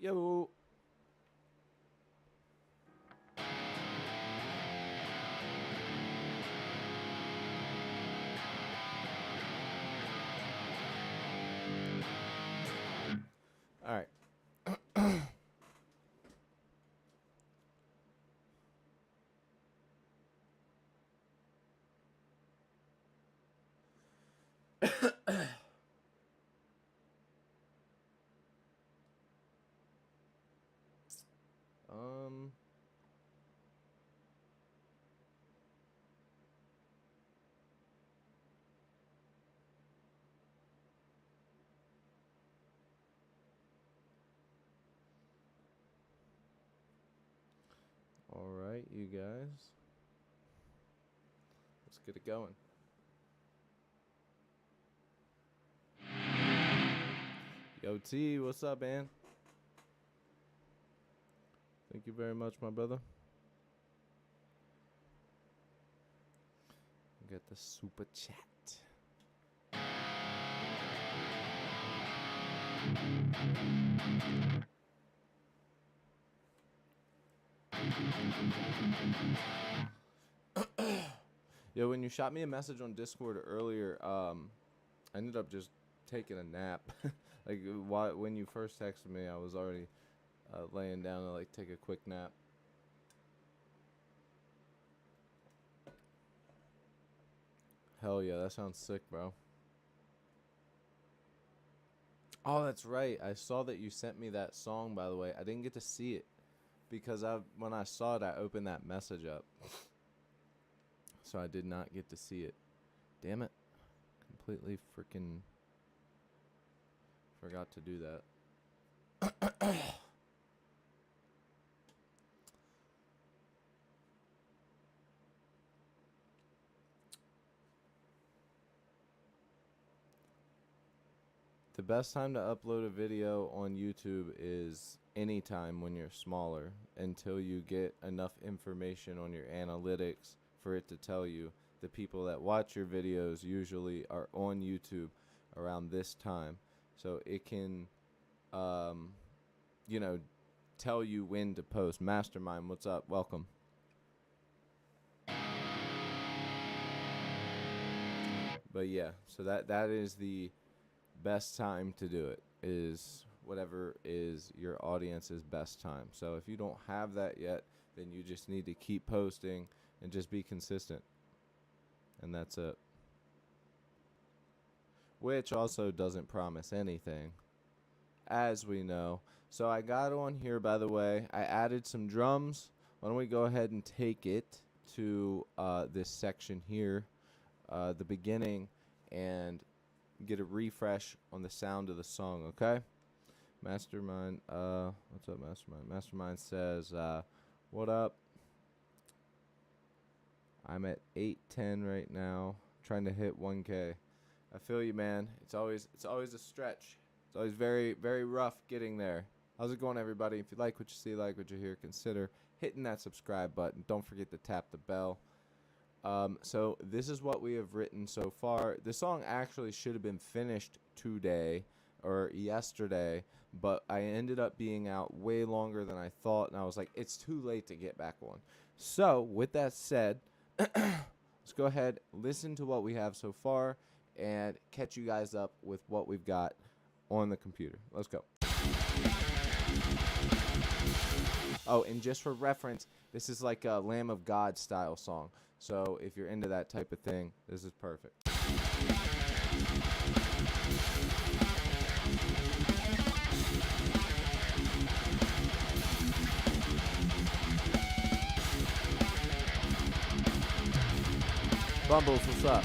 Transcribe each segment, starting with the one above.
Yo. All right. um. All right, you guys. Let's get it going. Yo, T, what's up, man? Thank you very much, my brother. Get the super chat. Yo, when you shot me a message on Discord earlier, I ended up just taking a nap. Like, when you first texted me, I was already laying down to, like, take a quick nap. Hell yeah, that sounds sick, bro. Oh, that's right. I saw that you sent me that song, by the way. I didn't get to see it because when I saw it, I opened that message up. So I did not get to see it. Damn it. Completely freaking forgot to do that. The best time to upload a video on YouTube is anytime when you're smaller, until you get enough information on your analytics for it to tell you the people that watch your videos usually are on YouTube around this time. So it can, you know, tell you when to post. Mastermind, what's up? Welcome. But yeah, so that is the best time to do it, is whatever is your audience's best time. So if you don't have that yet, then you just need to keep posting and just be consistent. And that's it. Which also doesn't promise anything, as we know. So I got on here, by the way, I added some drums. Why don't we go ahead and take it to this section here, the beginning, and get a refresh on the sound of the song, okay? Mastermind, what's up, Mastermind? Mastermind says, what up? I'm at 810 right now, trying to hit 1K. I feel you, man. It's always a stretch. It's always very, very rough getting there. How's it going, everybody? If you like what you see, like what you hear, consider hitting that subscribe button. Don't forget to tap the bell. So this is what we have written so far. The song actually should have been finished today or yesterday, but I ended up being out way longer than I thought, and I was like, it's too late to get back on. So with that said, let's go ahead, listen to what we have so far, and catch you guys up with what we've got on the computer. Let's go. Oh, and just for reference, this is like a Lamb of God style song. So if you're into that type of thing, this is perfect. Bumbles, what's up?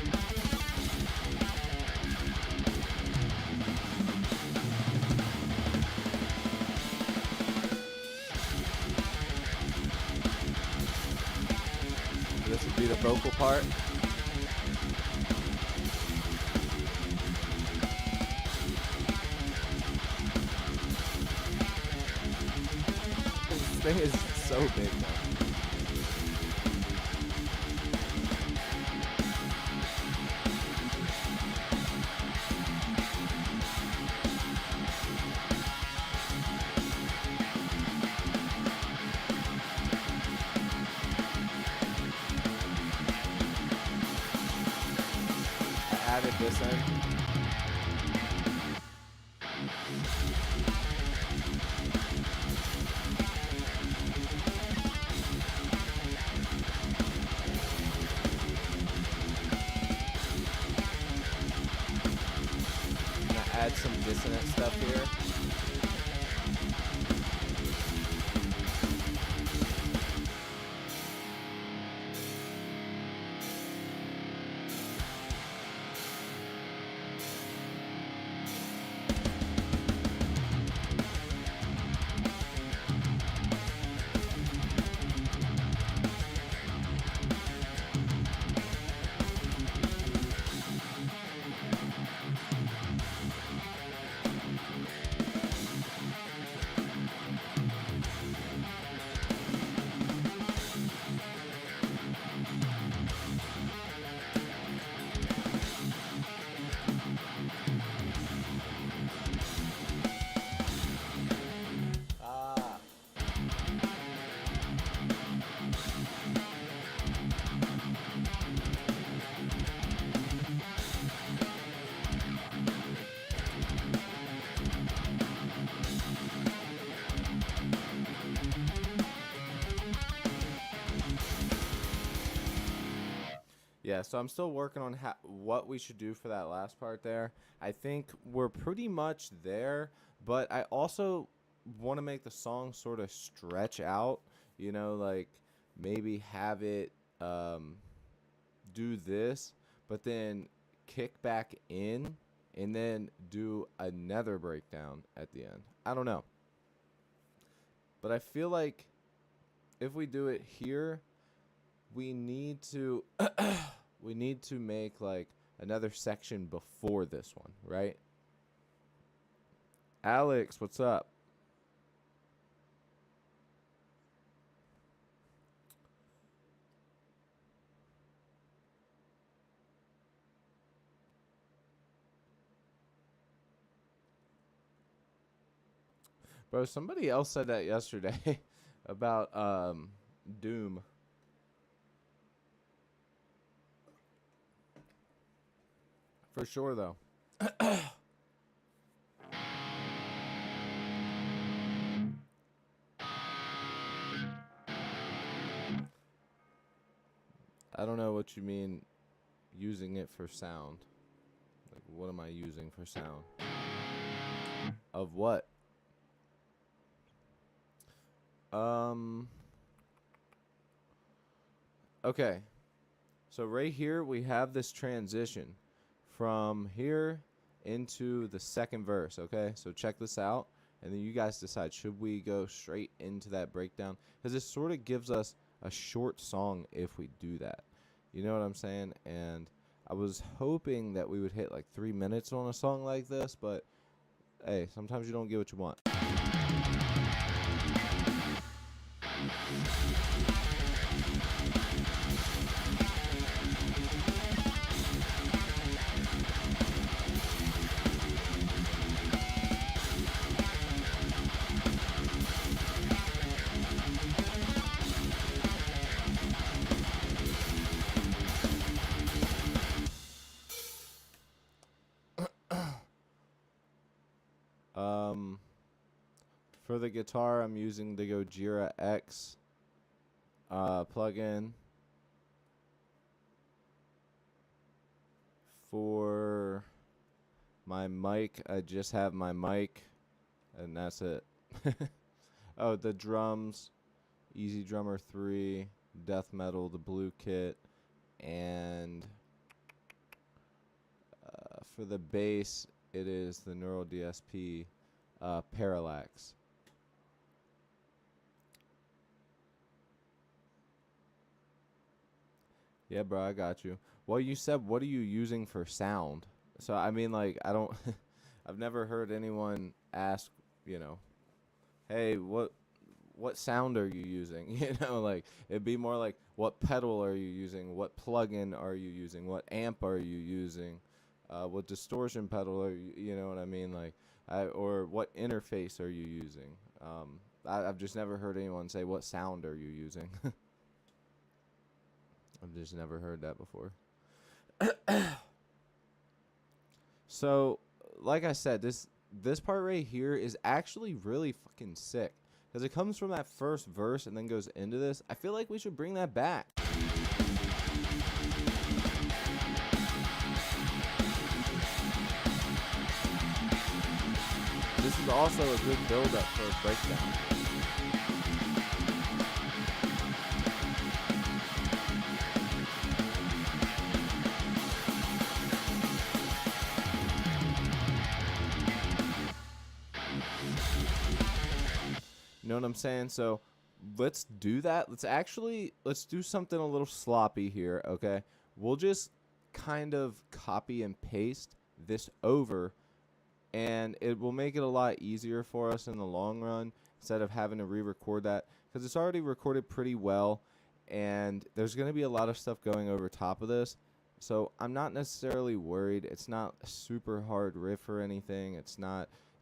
This would be the vocal part. This thing is so big now. added this in. I'm gonna add some dissonant stuff here. Yeah, so I'm still working on what we should do for that last part there. I think we're pretty much there, but I also want to make the song sort of stretch out, like maybe have it do this, but then kick back in and then do another breakdown at the end. I don't know. But I feel like if we do it here, we need to we need to make like another section before this one, right? Alex, what's up? Bro, somebody else said that yesterday about Doom. For sure, though. I don't know what you mean using it for sound. Like, what am I using for sound? Of what? Okay. So right here, we have this transition from here into the second verse, okay? So check this out, and then you guys decide, should we go straight into that breakdown? Because it sort of gives us a short song if we do that. You know what I'm saying? And I was hoping that we would hit like 3 minutes on a song like this, but hey, sometimes you don't get what you want. For the guitar, I'm using the Gojira X plugin. For my mic, I just have my mic, and that's it. Oh, the drums, Easy Drummer 3, Death Metal, the blue kit, and for the bass, it is the Neural DSP Parallax. Yeah, bro, I got you. Well, you said, what are you using for sound? So, I mean, like, I don't, I've never heard anyone ask, hey, what sound are you using? Like, it'd be more like, what pedal are you using? What plugin are you using? What amp are you using? What distortion pedal are you know what I mean? Like, or what interface are you using? I've just never heard anyone say, what sound are you using? I've just never heard that before. So, like I said, this part right here is actually really fucking sick because it comes from that first verse and then goes into this. I feel like we should bring that back. This is also a good build-up for a breakdown. You know what I'm saying? So let's do that. Let's do something a little sloppy here, okay? We'll just kind of copy and paste this over, and it will make it a lot easier for us in the long run instead of having to re-record that, because it's already recorded pretty well, and there's going to be a lot of stuff going over top of this. So I'm not necessarily worried. It's not a super hard riff or anything.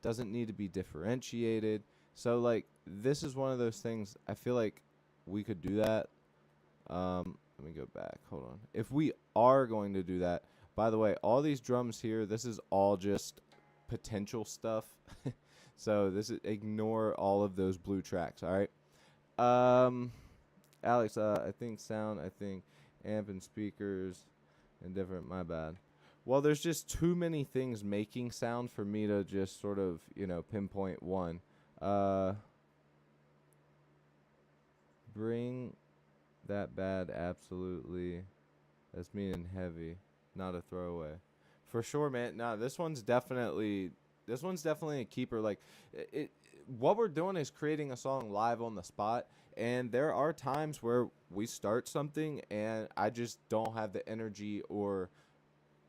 Doesn't need to be differentiated. So like this is one of those things I feel like we could do that. Let me go back. Hold on. If we are going to do that, by the way, all these drums here, this is all just potential stuff. So ignore all of those blue tracks, all right? Alex, I think sound, I think amp and speakers and different, my bad. Well, there's just too many things making sound for me to just sort of, pinpoint one. Bring that bad, absolutely. That's meaning heavy, not a throwaway. For sure, man. Nah, this one's definitely a keeper. Like, what we're doing is creating a song live on the spot, and there are times where we start something and I just don't have the energy or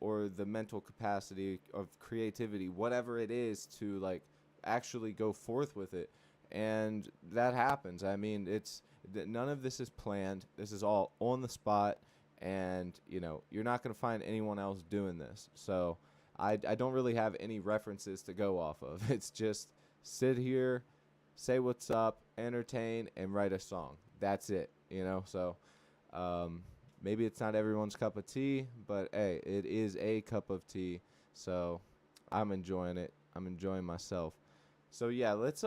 the mental capacity of creativity, whatever it is, to like actually go forth with it. And that happens. I mean, none of this is planned. This is all on the spot, and you're not going to find anyone else doing this. So I don't really have any references to go off of. It's just sit here, say what's up, entertain, and write a song. That's it, So maybe it's not everyone's cup of tea, but hey, it is a cup of tea. So I'm enjoying it. I'm enjoying myself. So yeah, let's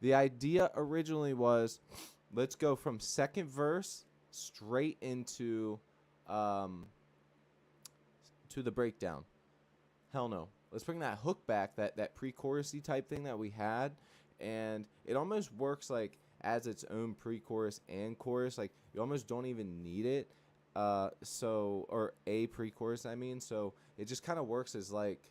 the idea originally was let's go from second verse straight into to the breakdown. Hell no. Let's bring that hook back, that pre-chorusy type thing that we had, and it almost works like as its own pre-chorus and chorus. Like you almost don't even need it. Or a pre-chorus, I mean. So it just kind of works as like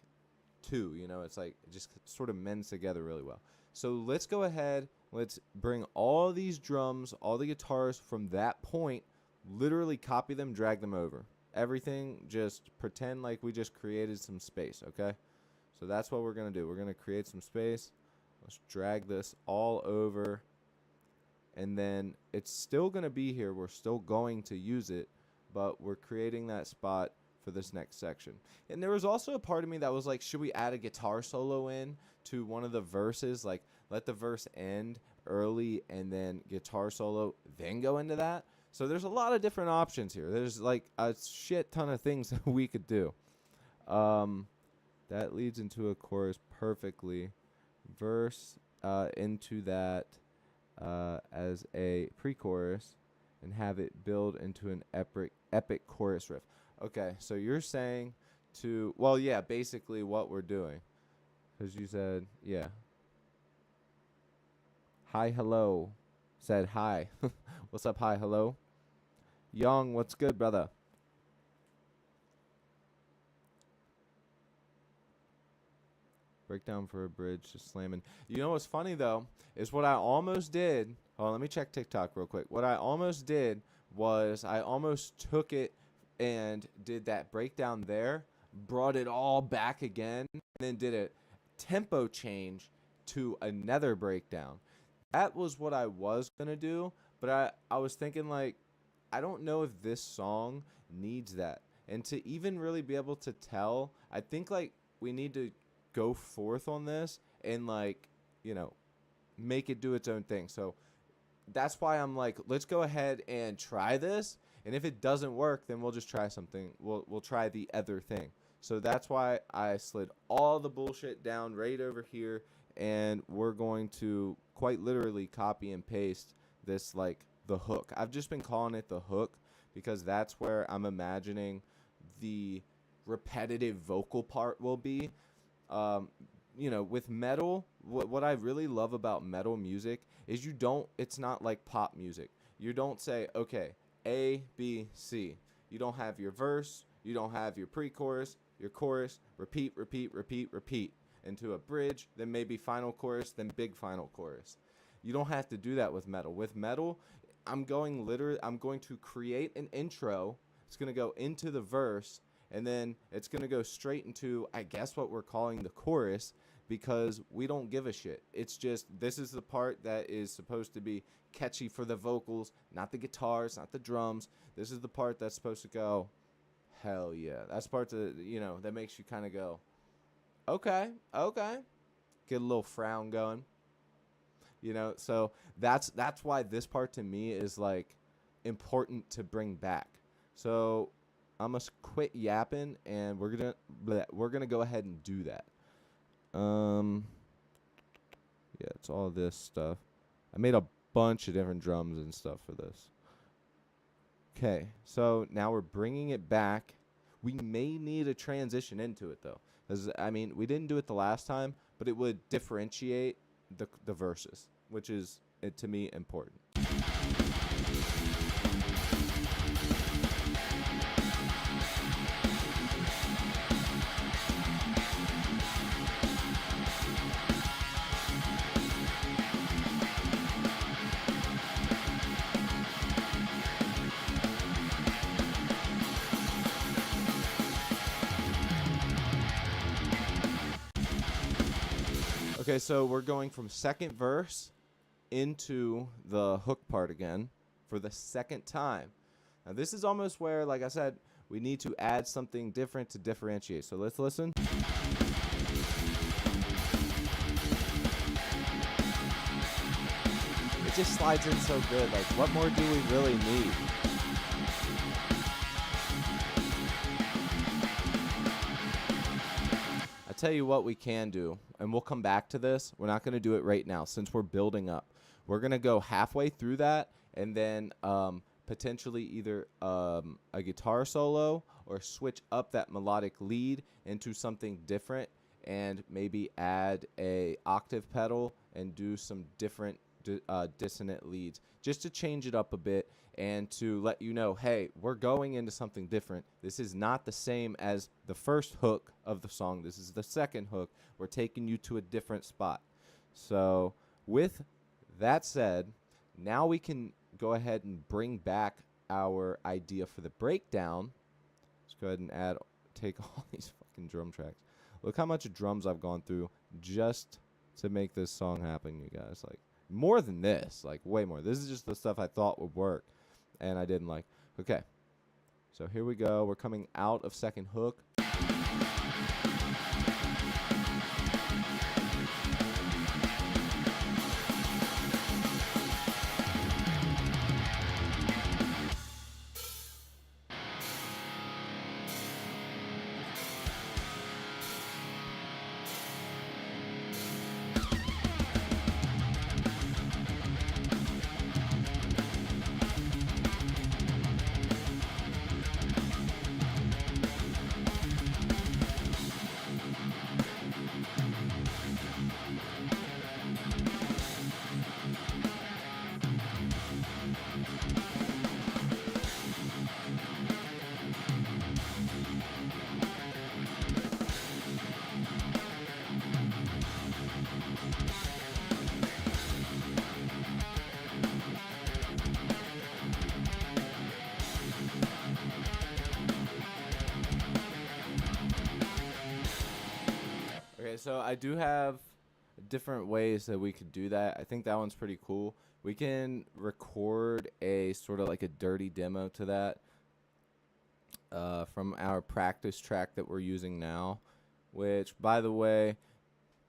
two, it's like it just sort of mends together really well. So let's go ahead, let's bring all these drums, all the guitars from that point, literally copy them, drag them over. Everything, just pretend like we just created some space, okay? So that's what we're going to do. We're going to create some space. Let's drag this all over. And then it's still going to be here. We're still going to use it, but we're creating that spot for this next section. And there was also a part of me that was like, should we add a guitar solo in to one of the verses? Like, let the verse end early and then guitar solo, then go into that. So there's a lot of different options here. There's like a shit ton of things that we could do. That leads into a chorus perfectly. Verse into that as a pre-chorus and have it build into an epic chorus riff. Okay, so you're saying basically what we're doing. Because you said, yeah. Hi, hello. Said hi. What's up, hi, hello? Young, what's good, brother? Breakdown for a bridge, just slamming. You know what's funny, though, is what I almost did. Hold on, let me check TikTok real quick. What I almost did was I almost took it and did that breakdown there, brought it all back again, and then did a tempo change to another breakdown. That was what I was going to do, but I was thinking, like, I don't know if this song needs that. And to even really be able to tell, I think, like, we need to go forth on this and, like, make it do its own thing. So that's why I'm like, let's go ahead and try this. And if it doesn't work, then we'll just try something. We'll try the other thing. So that's why I slid all the bullshit down right over here, and we're going to quite literally copy and paste this, like, the hook. I've just been calling it the hook because that's where I'm imagining the repetitive vocal part will be. With metal, what I really love about metal music is it's not like pop music. You don't say, okay, A, B, C. You don't have your verse, you don't have your pre-chorus, your chorus, repeat, repeat, repeat, repeat into a bridge, then maybe final chorus, then big final chorus. You don't have to do that with metal. With metal, I'm going to create an intro. It's going to go into the verse, and then it's going to go straight into, I guess, what we're calling the chorus, because we don't give a shit. It's just, this is the part that is supposed to be catchy for the vocals, not the guitars, not the drums. This is the part that's supposed to go, hell yeah. That's the part that makes you kind of go, okay. Get a little frown going. So that's why this part to me is, like, important to bring back. So I'm gonna quit yapping, and we're gonna go ahead and do that. Yeah, it's all this stuff. I made a bunch of different drums and stuff for this. Okay, so now we're bringing it back. We may need a transition into it, though, because we didn't do it the last time, but it would differentiate the verses, which is, to me, important. Okay, so we're going from second verse into the hook part again for the second time. Now, this is almost where, like I said, we need to add something different to differentiate. So let's listen. It just slides in so good. Like, what more do we really need? Tell you what we can do, and we'll come back to this. We're not going to do it right now since we're building up. We're going to go halfway through that, and then potentially either a guitar solo or switch up that melodic lead into something different, and maybe add a octave pedal and do some different dissonant leads, just to change it up a bit and to let you know, hey, we're going into something different. This is not the same as the first hook of the song. This is the second hook. We're taking you to a different spot. So with that said, now we can go ahead and bring back our idea for the breakdown. Let's go ahead and take all these fucking drum tracks. Look how much drums I've gone through just to make this song happen, you guys. Like, more than this, like way more. This is just the stuff I thought would work, and I didn't like. Okay, so here we go. We're coming out of second hook. Okay, so I do have different ways that we could do that. I think that one's pretty cool. We can record a sort of like a dirty demo to that from our practice track that we're using now, which, by the way,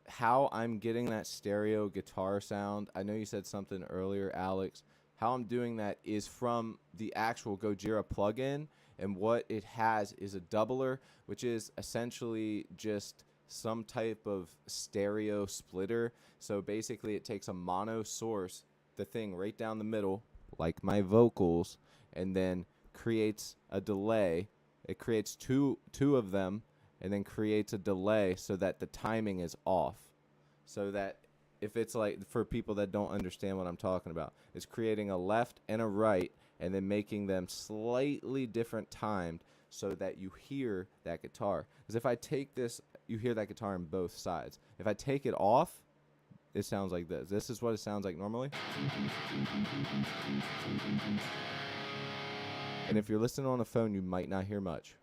how I'm getting that stereo guitar sound, I know you said something earlier, Alex, how I'm doing that is from the actual Gojira plugin, and what it has is a doubler, which is essentially just some type of stereo splitter. So basically it takes a mono source, the thing right down the middle, like my vocals, and then creates a delay. It creates two of them, and then creates a delay so that the timing is off. So that if it's like, for people that don't understand what I'm talking about, it's creating a left and a right and then making them slightly different timed so that you hear that guitar. Because if I take this, you hear that guitar on both sides. If I take it off, it sounds like this. This is what it sounds like normally. And if you're listening on a phone, you might not hear much.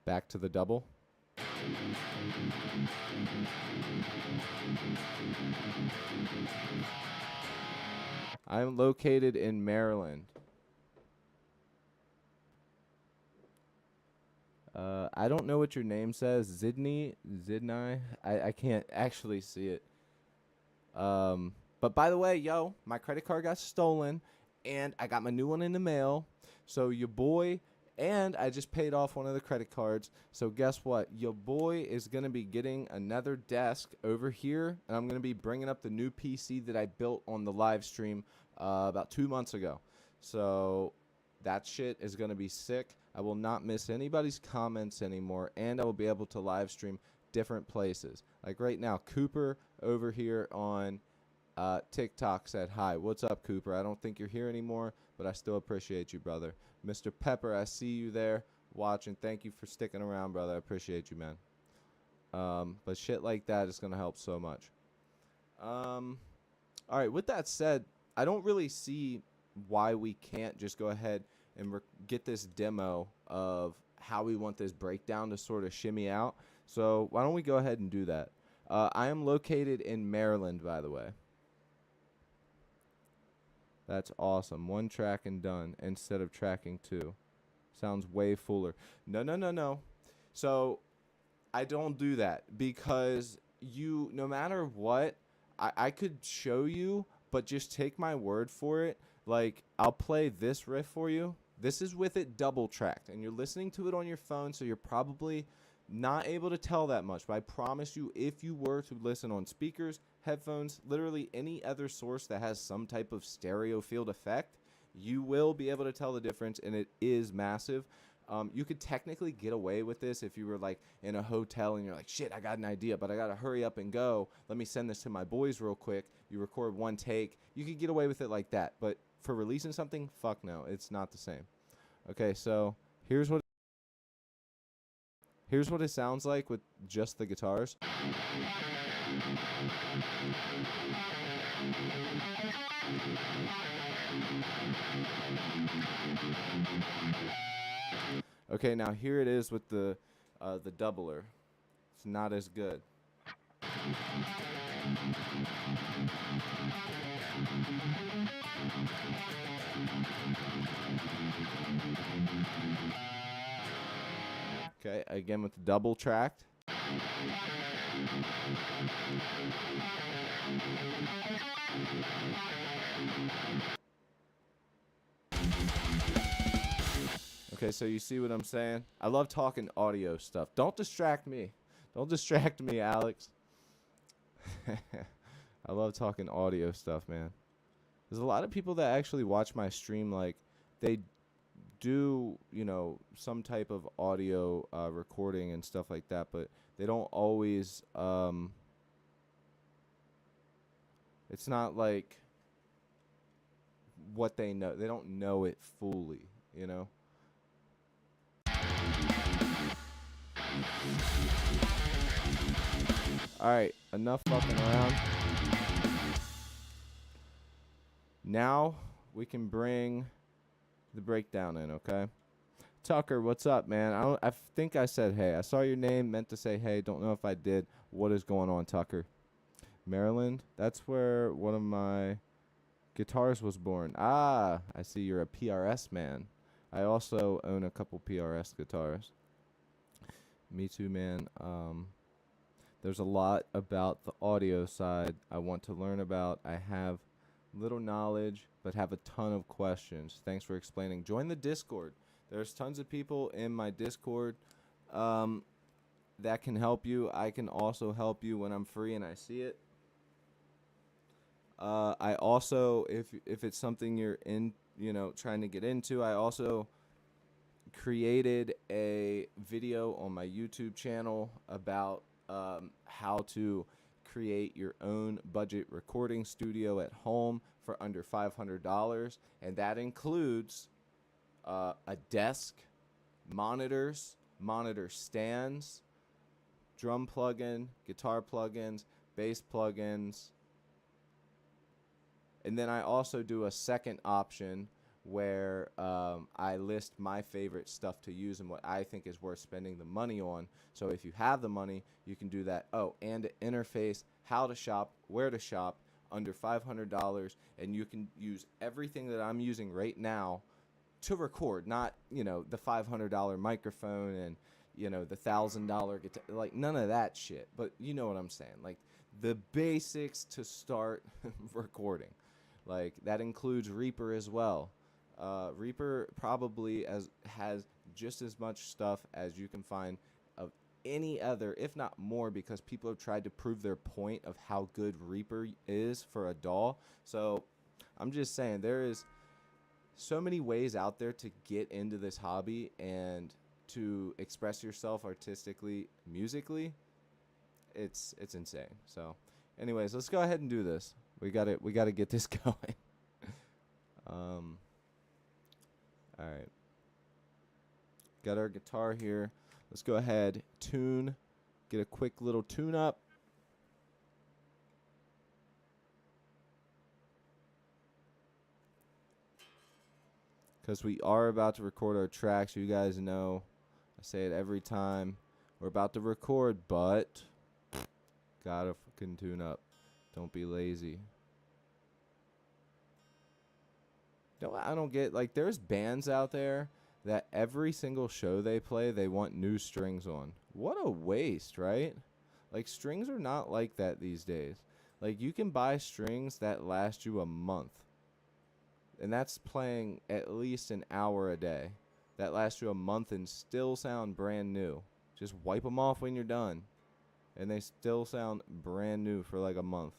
Back to the double. I'm located in Maryland. I don't know what your name says. Zidnai? I can't actually see it. But by the way, yo, my credit card got stolen, and I got my new one in the mail. So your boy, and I just paid off one of the credit cards. So guess what? Your boy is going to be getting another desk over here, and I'm going to be bringing up the new PC that I built on the live stream about 2 months ago. So that shit is going to be sick. I will not miss anybody's comments anymore, and I will be able to live stream different places. Like right now, Cooper over here on TikTok said hi. What's up, Cooper? I don't think you're here anymore, but I still appreciate you, brother. Mr. Pepper, I see you there watching. Thank you for sticking around, brother. I appreciate you, man. But shit like that is going to help so much. All right, with that said, I don't really see why we can't just go ahead and get this demo of how we want this breakdown to sort of shimmy out. So why don't we go ahead and do that? I am located in Maryland, by the way. That's awesome. 1 track and done instead of tracking 2. Sounds way fuller. No. So I don't do that because no matter what, I could show you, but just take my word for it. Like, I'll play this riff for you. This is with it double tracked, and you're listening to it on your phone, so you're probably not able to tell that much. But I promise you, if you were to listen on speakers, headphones, literally any other source that has some type of stereo field effect, you will be able to tell the difference, and it is massive. You could technically get away with this if you were like in a hotel and you're like, shit, I got an idea, but I got to hurry up and go. Let me send this to my boys real quick. You record 1 take. You could get away with it like that. But for releasing something, fuck no. It's not the same. Okay, so here's what it sounds like with just the guitars. Okay, now here it is with the doubler. It's not as good. Okay, again with the double tracked. Okay, so you see what I'm saying? I love talking audio stuff. Don't distract me. Don't distract me, Alex. I love talking audio stuff, man. There's a lot of people that actually watch my stream, like, they do, you know, some type of audio recording and stuff like that, but they don't always, it's not like what they know. They don't know it fully, you know? Alright, enough fucking around. Now we can bring the breakdown in, okay? Tucker, what's up, man? I think I said hey. I saw your name, meant to say hey. Don't know if I did. What is going on, Tucker? Maryland? That's where one of my Guitars was born. Ah, I see you're a PRS man. I also own a couple PRS guitars. Me too, man. There's a lot about the audio side I want to learn about. I have little knowledge, but have a ton of questions. Thanks for explaining. Join the Discord. There's tons of people in my Discord that can help you. I can also help you when I'm free and I see it. I also, if it's something you're in, trying to get into, I also created a video on my YouTube channel about how to create your own budget recording studio at home for under $500, and that includes a desk, monitors, monitor stands, drum plugin, guitar plugins, bass plugins. And then I also do a second option where I list my favorite stuff to use and what I think is worth spending the money on. So if you have the money, you can do that. Oh, and an interface, how to shop, where to shop, under $500, and you can use everything that I'm using right now to record, not, the $500 microphone and, the $1,000 guitar, like none of that shit. But you know what I'm saying? Like the basics to start recording. Like that includes Reaper as well. Reaper probably has just as much stuff as you can find of any other, if not more, because people have tried to prove their point of how good Reaper is for a DAW. So I'm just saying there is so many ways out there to get into this hobby and to express yourself artistically, musically. It's insane. So anyways, let's go ahead and do this. We gotta get this going. All right. Got our guitar here. Let's go ahead, get a quick little tune up. Because we are about to record our tracks. You guys know, I say it every time. We're about to record, but gotta fucking tune up. Don't be lazy. No, I don't get, like, there's bands out there that every single show they play, they want new strings on. What a waste, right? Like, strings are not like that these days. Like, you can buy strings that last you a month. And that's playing at least an hour a day. That lasts you a month and still sound brand new. Just wipe them off when you're done. And they still sound brand new for like a month.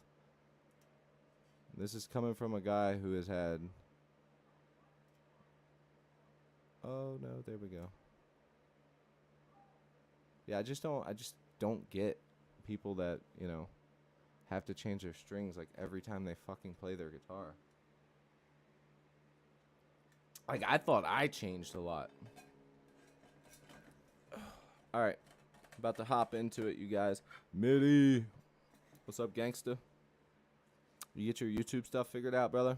This is coming from a guy who has had... Oh no, there we go. Yeah, I just don't get people that, have to change their strings like every time they fucking play their guitar. Like, I thought I changed a lot. All right. About to hop into it, you guys. Mitty. What's up, gangsta? You get your YouTube stuff figured out, brother?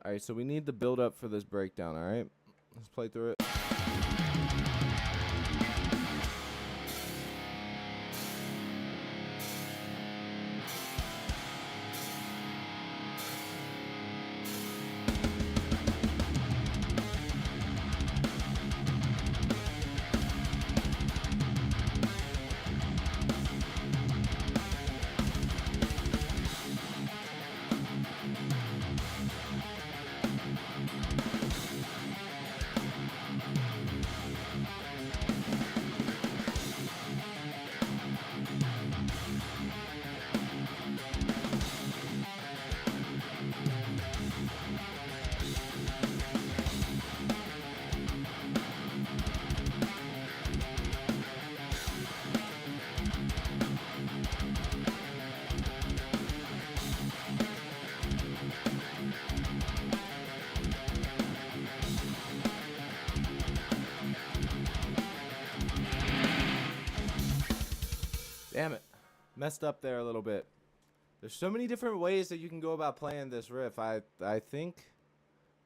All right, so we need the build up for this breakdown, all right? Let's play through it. Damn it. Messed up there a little bit. There's so many different ways that you can go about playing this riff. I think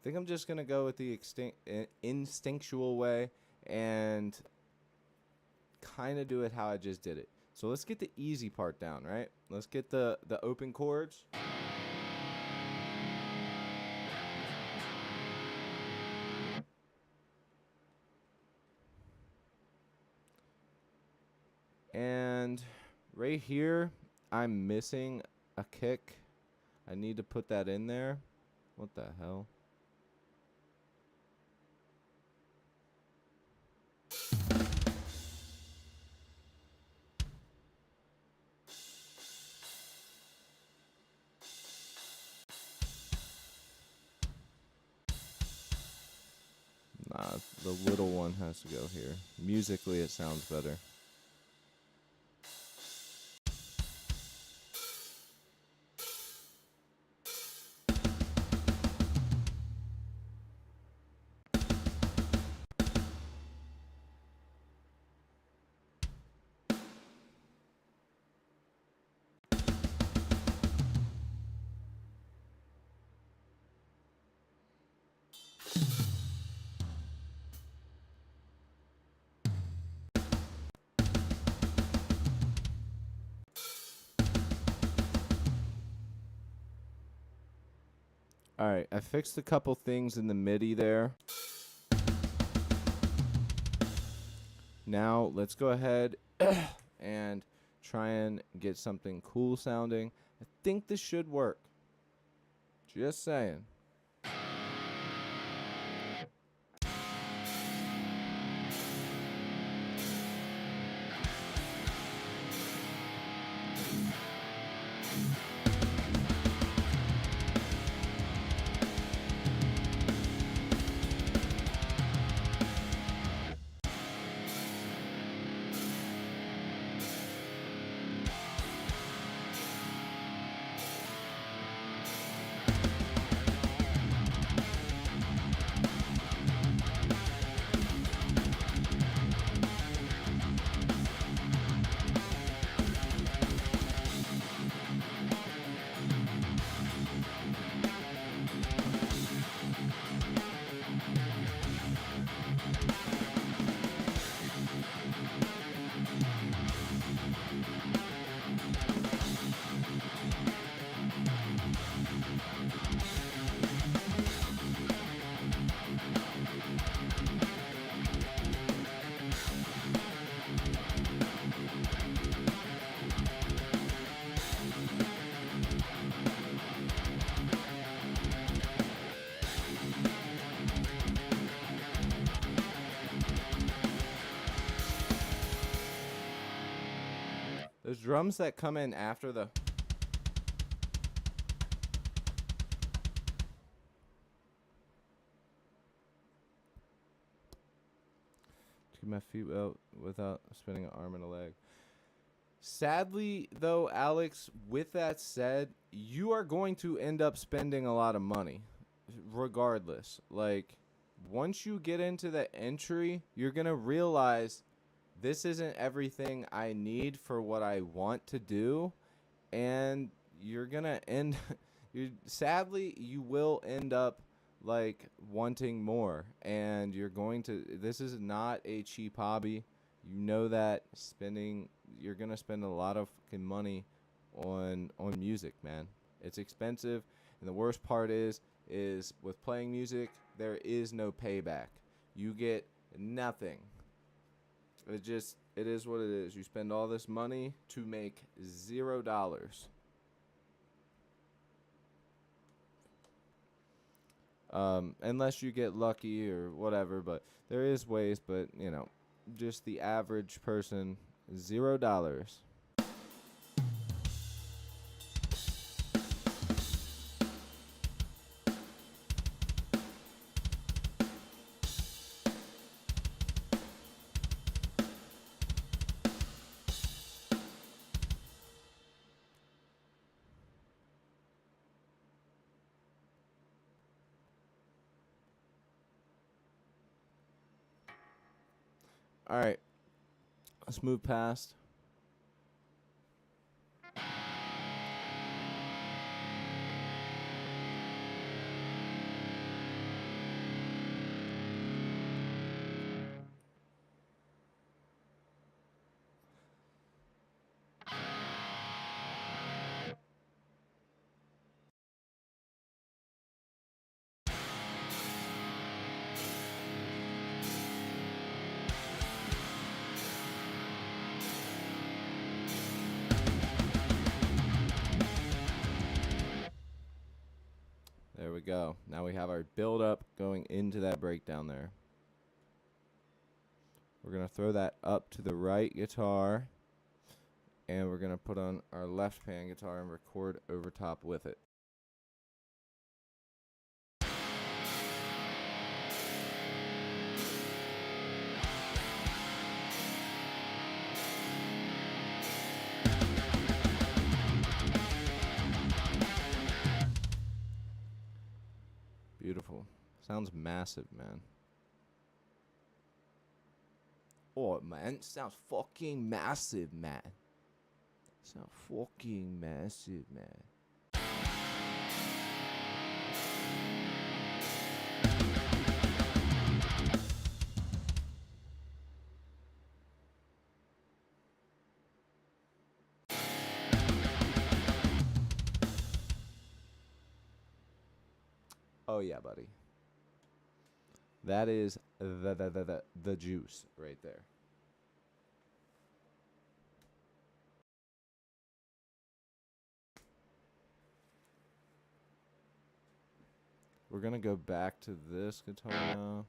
think I'm just going to go with the instinctual way and kind of do it how I just did it. So let's get the easy part down, right? Let's get the open chords. And right here, I'm missing a kick. I need to put that in there. What the hell? Nah, the little one has to go here. Musically, it sounds better. All right, I fixed a couple things in the MIDI there. Now let's go ahead and try and get something cool sounding. I think this should work. Just saying. Those drums that come in after the... Keep my feet out without spinning an arm and a leg. Sadly, though, Alex, with that said, you are going to end up spending a lot of money, regardless. Like, once you get into the entry, you're going to realize this isn't everything I need for what I want to do, and you're going to end... sadly, you will end up like wanting more, and you're going to... This is not a cheap hobby. You know that you're going to spend a lot of fucking money on music, man. It's expensive, and the worst part is with playing music, there is no payback. You get nothing. It is what it is. You spend all this money to make $0. Unless you get lucky or whatever, but there is ways, but you know, just the average person, $0. All right, let's move past. go. Now we have our build up going into that breakdown there. We're going to throw that up to the right guitar, and we're going to put on our left pan guitar and record over top with it. Beautiful. Sounds massive, man. Oh, man. Sounds fucking massive, man. Sounds fucking massive, man. Oh yeah, buddy. That is the juice right there. We're gonna go back to this guitar now.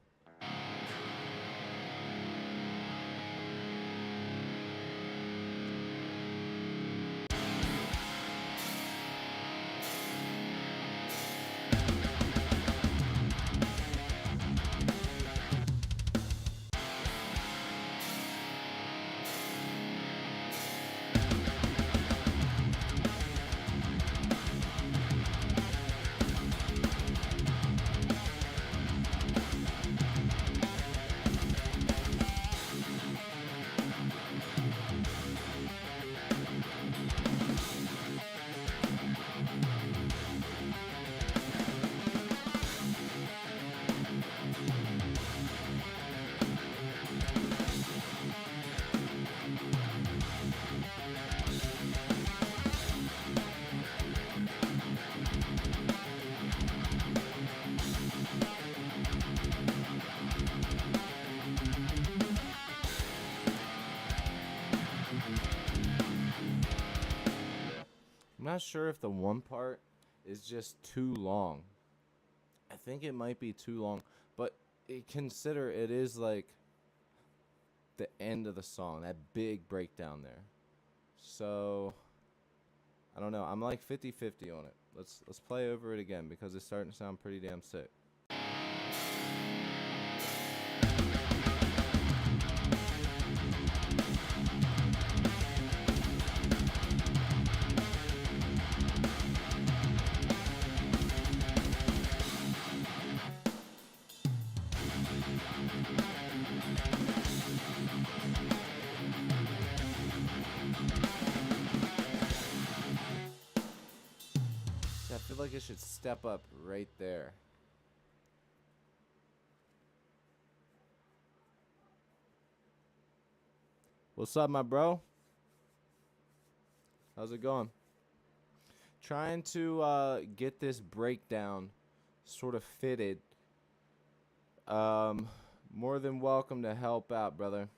I'm not sure if the one part is just too long. I think it might be too long, but consider it is like the end of the song, that big breakdown there. So I don't know. I'm like 50-50 on it. Let's play over it again because it's starting to sound pretty damn sick. I feel like it should step up right there. What's up, my bro? How's it going? Trying to get this breakdown sort of fitted. More than welcome to help out, brother.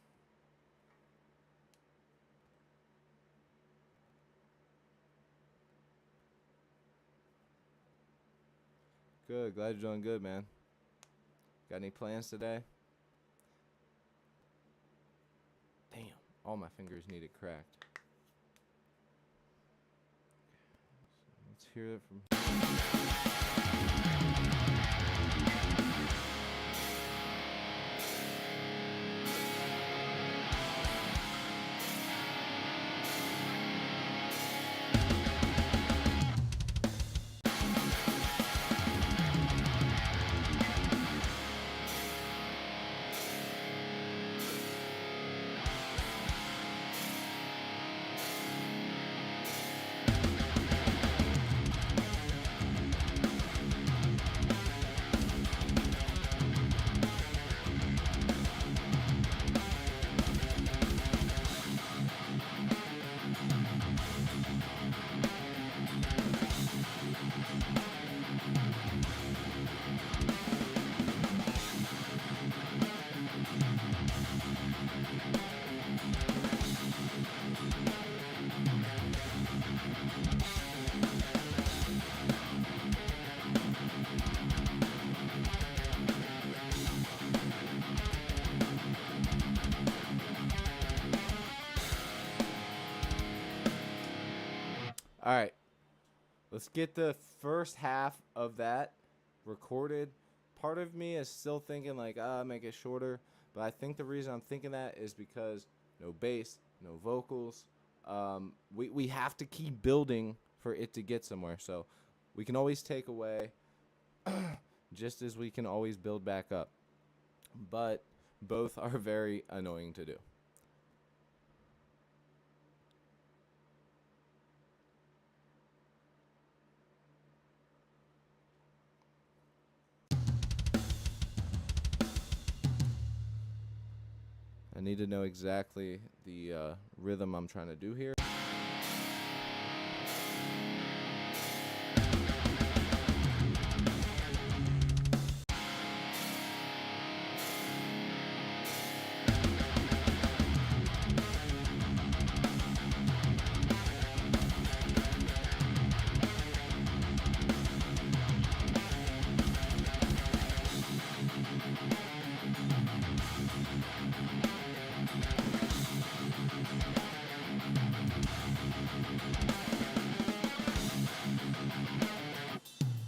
Good. Glad you're doing good, man. Got any plans today? Damn. All my fingers need it cracked. Let's hear it from... All right. Let's get the first half of that recorded. Part of me is still thinking like, make it shorter. But I think the reason I'm thinking that is because no bass, no vocals. We have to keep building for it to get somewhere. So we can always take away just as we can always build back up. But both are very annoying to do. I need to know exactly the rhythm I'm trying to do here.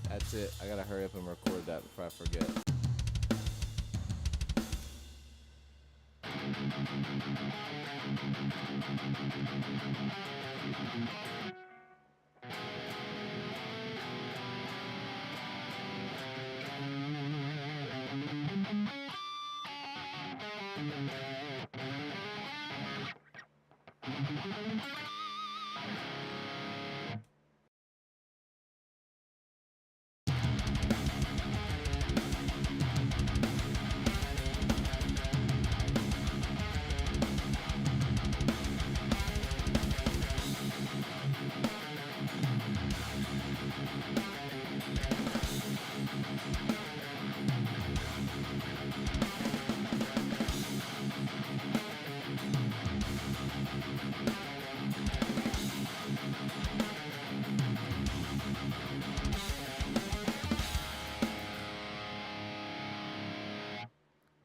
That's it. I gotta hurry up and record that before I forget.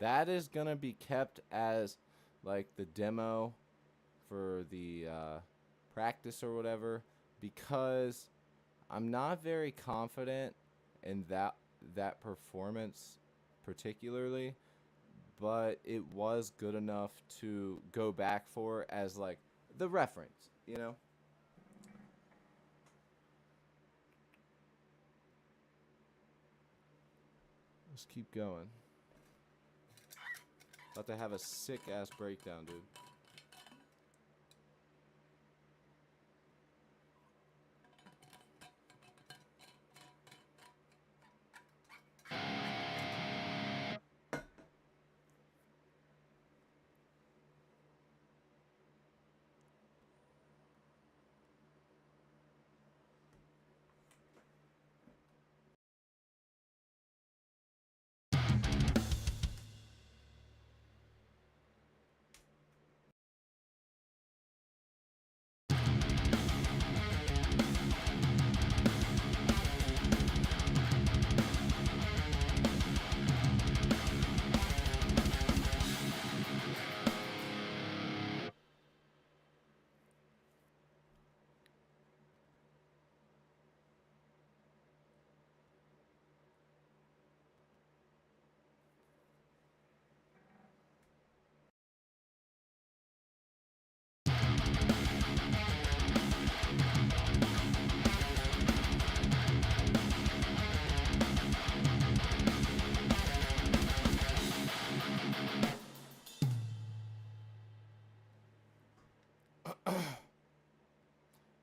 That is gonna be kept as like the demo for the practice or whatever, because I'm not very confident in that performance particularly, but it was good enough to go back for as like the reference, you know? Let's keep going. About to have a sick ass breakdown, dude.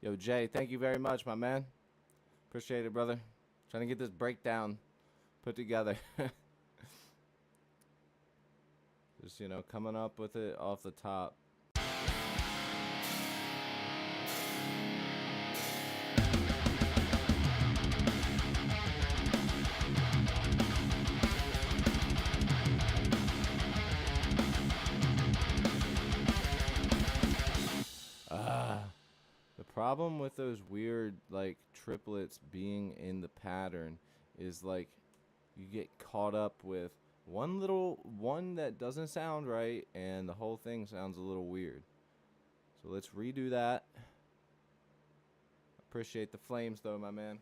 Yo, Jay, thank you very much, my man. Appreciate it, brother. Trying to get this breakdown put together. Just, coming up with it off the top. The problem with those weird, like, triplets being in the pattern is, like, you get caught up with one that doesn't sound right, and the whole thing sounds a little weird. So let's redo that. Appreciate the flames, though, my man.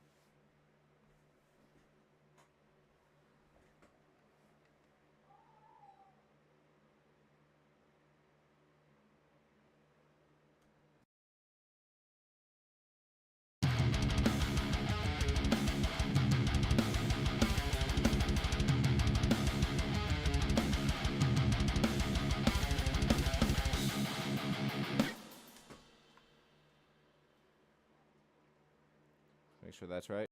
Make sure that's right.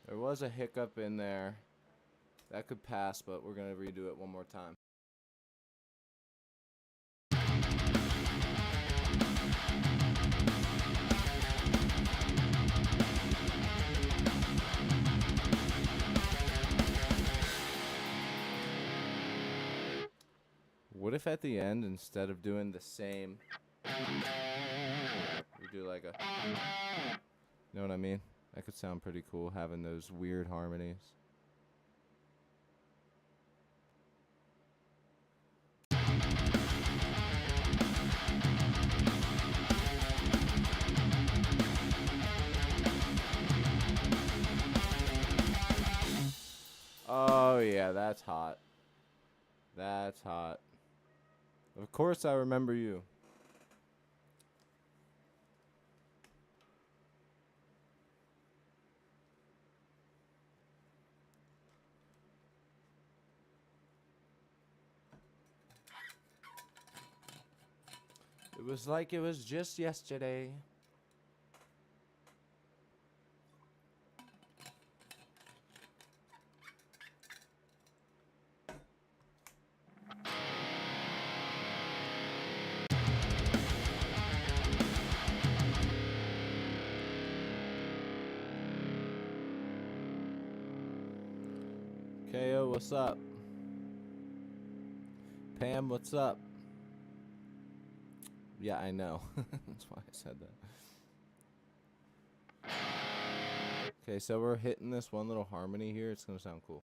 There was a hiccup in there. That could pass, but we're going to redo it one more time. What if at the end, instead of doing the same, we do like a, you know what I mean? That could sound pretty cool, having those weird harmonies. Oh yeah, that's hot. That's hot. Of course I remember you. It was like it was just yesterday. KO, what's up? Pam, what's up? Yeah, I know. That's why I said that. Okay, so we're hitting this one little harmony here. It's going to sound cool.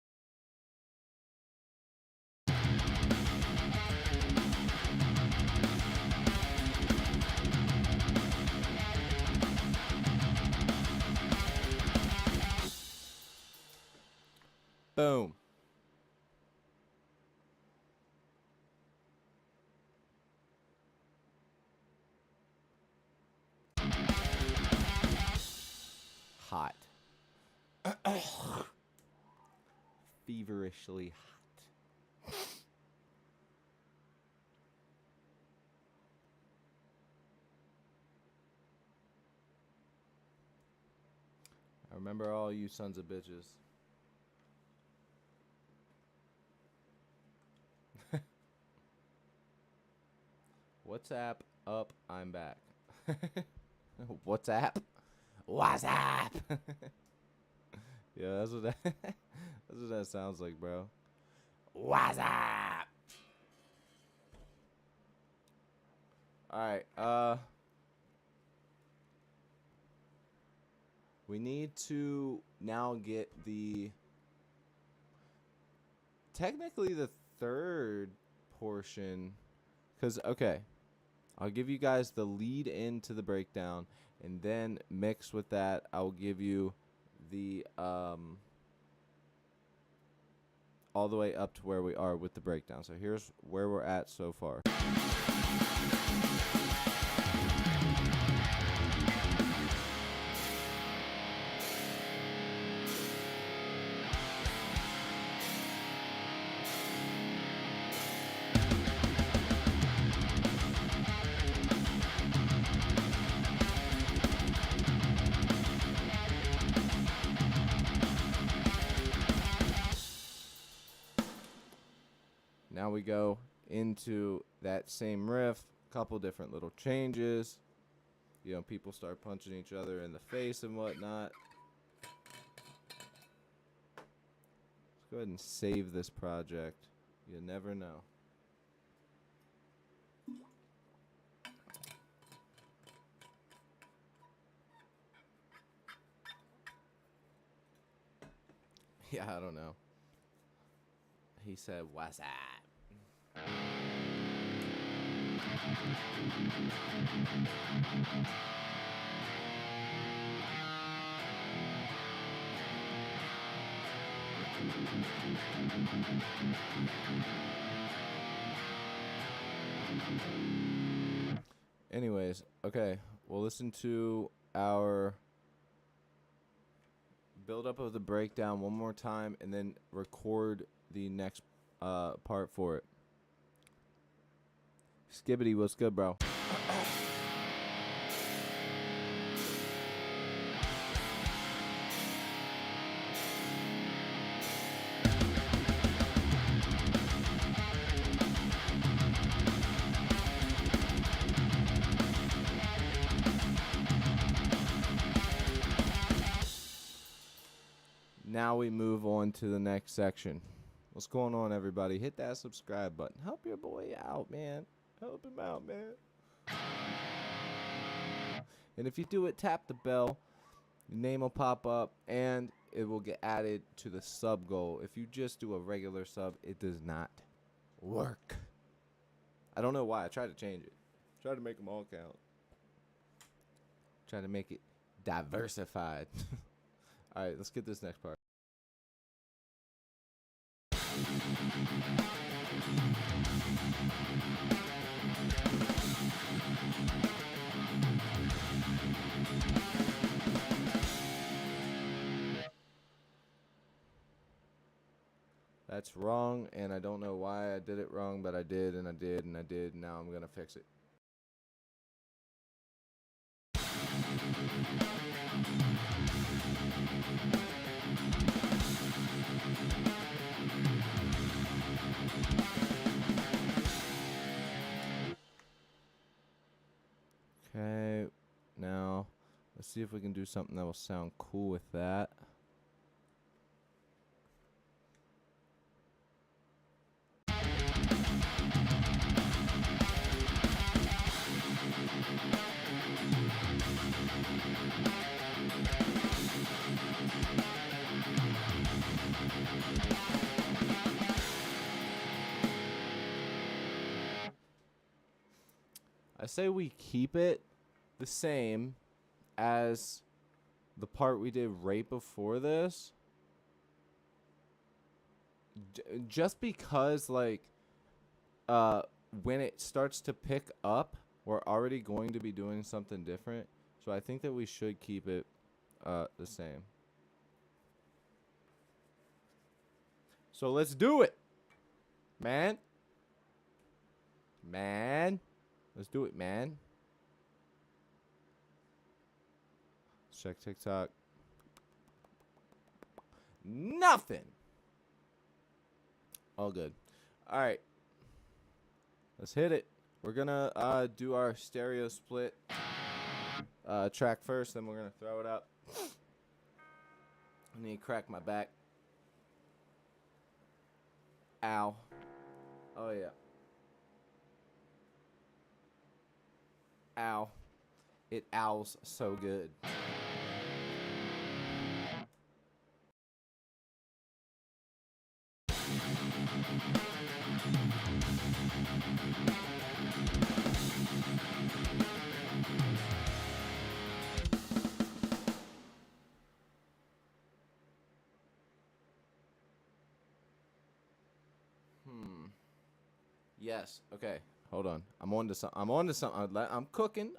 Boom. Hot. Feverishly hot. I remember all you sons of bitches. WhatsApp up, I'm back. WhatsApp? WhatsApp! Yeah, that's what that that's what that sounds like, bro. WhatsApp! Alright, we need to now get technically the third portion, because, okay, I'll give you guys the lead into the breakdown, and then mixed with that, I'll give you the, all the way up to where we are with the breakdown. So here's where we're at so far. now we go into that same riff, couple different little changes. You know, people start punching each other in the face and whatnot. Let's go ahead and save this project. You never know. Yeah, I don't know. He said, "What's up?" Anyways, okay, we'll listen to our build up of the breakdown one more time and then record the next part for it. Skibbity, what's good, bro? Now we move on to the next section. What's going on, everybody? Hit that subscribe button. Help your boy out, man. Help him out, man. And if you do it, tap the bell. Your name will pop up, and it will get added to the sub goal. If you just do a regular sub, it does not work. I don't know why. I tried to change it. Tried to make them all count. Try to make it diversified. All right, let's get this next part. That's wrong, and I don't know why I did it wrong, but I did, and I did, and I did, and now I'm gonna fix it. Okay, now let's see if we can do something that will sound cool with that. I say we keep it the same as the part we did right before this. Just because, like, when it starts to pick up, we're already going to be doing something different. So I think that we should keep it the same. So let's do it, man. Let's do it, man. Let's check TikTok. Nothing. All good. All right. Let's hit it. We're going to do our stereo split track first, then we're going to throw it up. I need to crack my back. Ow. Oh, yeah. Ow. It owls so good. Yes. Okay. Hold on. I'm on to something. I'm cooking.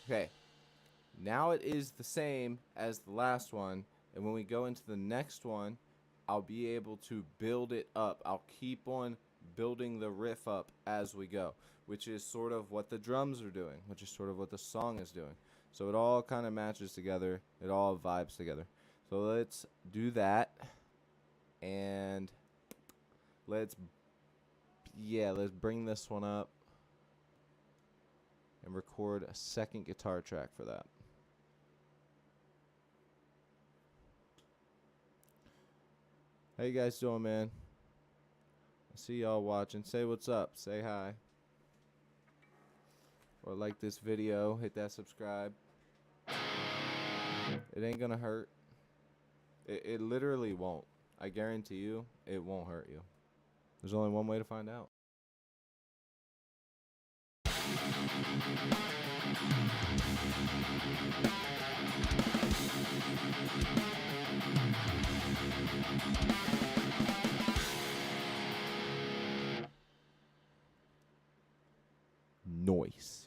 Okay. Now it is the same as the last one, and when we go into the next one, I'll be able to build it up. I'll keep on building the riff up as we go, which is sort of what the drums are doing, which is sort of what the song is doing. So it all kind of matches together. It all vibes together. So let's do that. And let's bring this one up and record a second guitar track for that. How you guys doing, man? I see y'all watching. Say what's up. Say hi. Or like this video. Hit that subscribe. It ain't gonna hurt. It literally won't. I guarantee you, it won't hurt you. There's only one way to find out. Noise.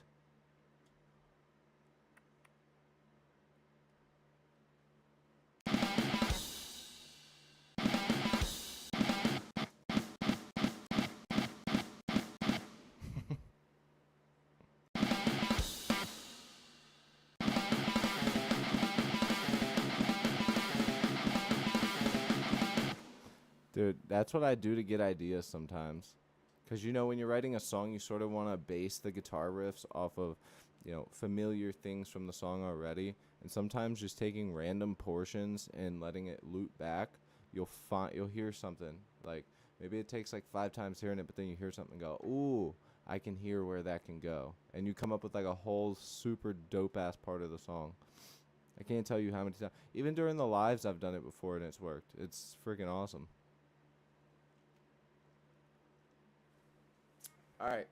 Dude, that's what I do to get ideas sometimes. Because, you know, when you're writing a song, you sort of want to base the guitar riffs off of, you know, familiar things from the song already. And sometimes just taking random portions and letting it loop back, you'll hear something. Like, maybe it takes like 5 times hearing it, but then you hear something and go, ooh, I can hear where that can go. And you come up with like a whole super dope-ass part of the song. I can't tell you how many times. Even during the lives, I've done it before and it's worked. It's freaking awesome. All right.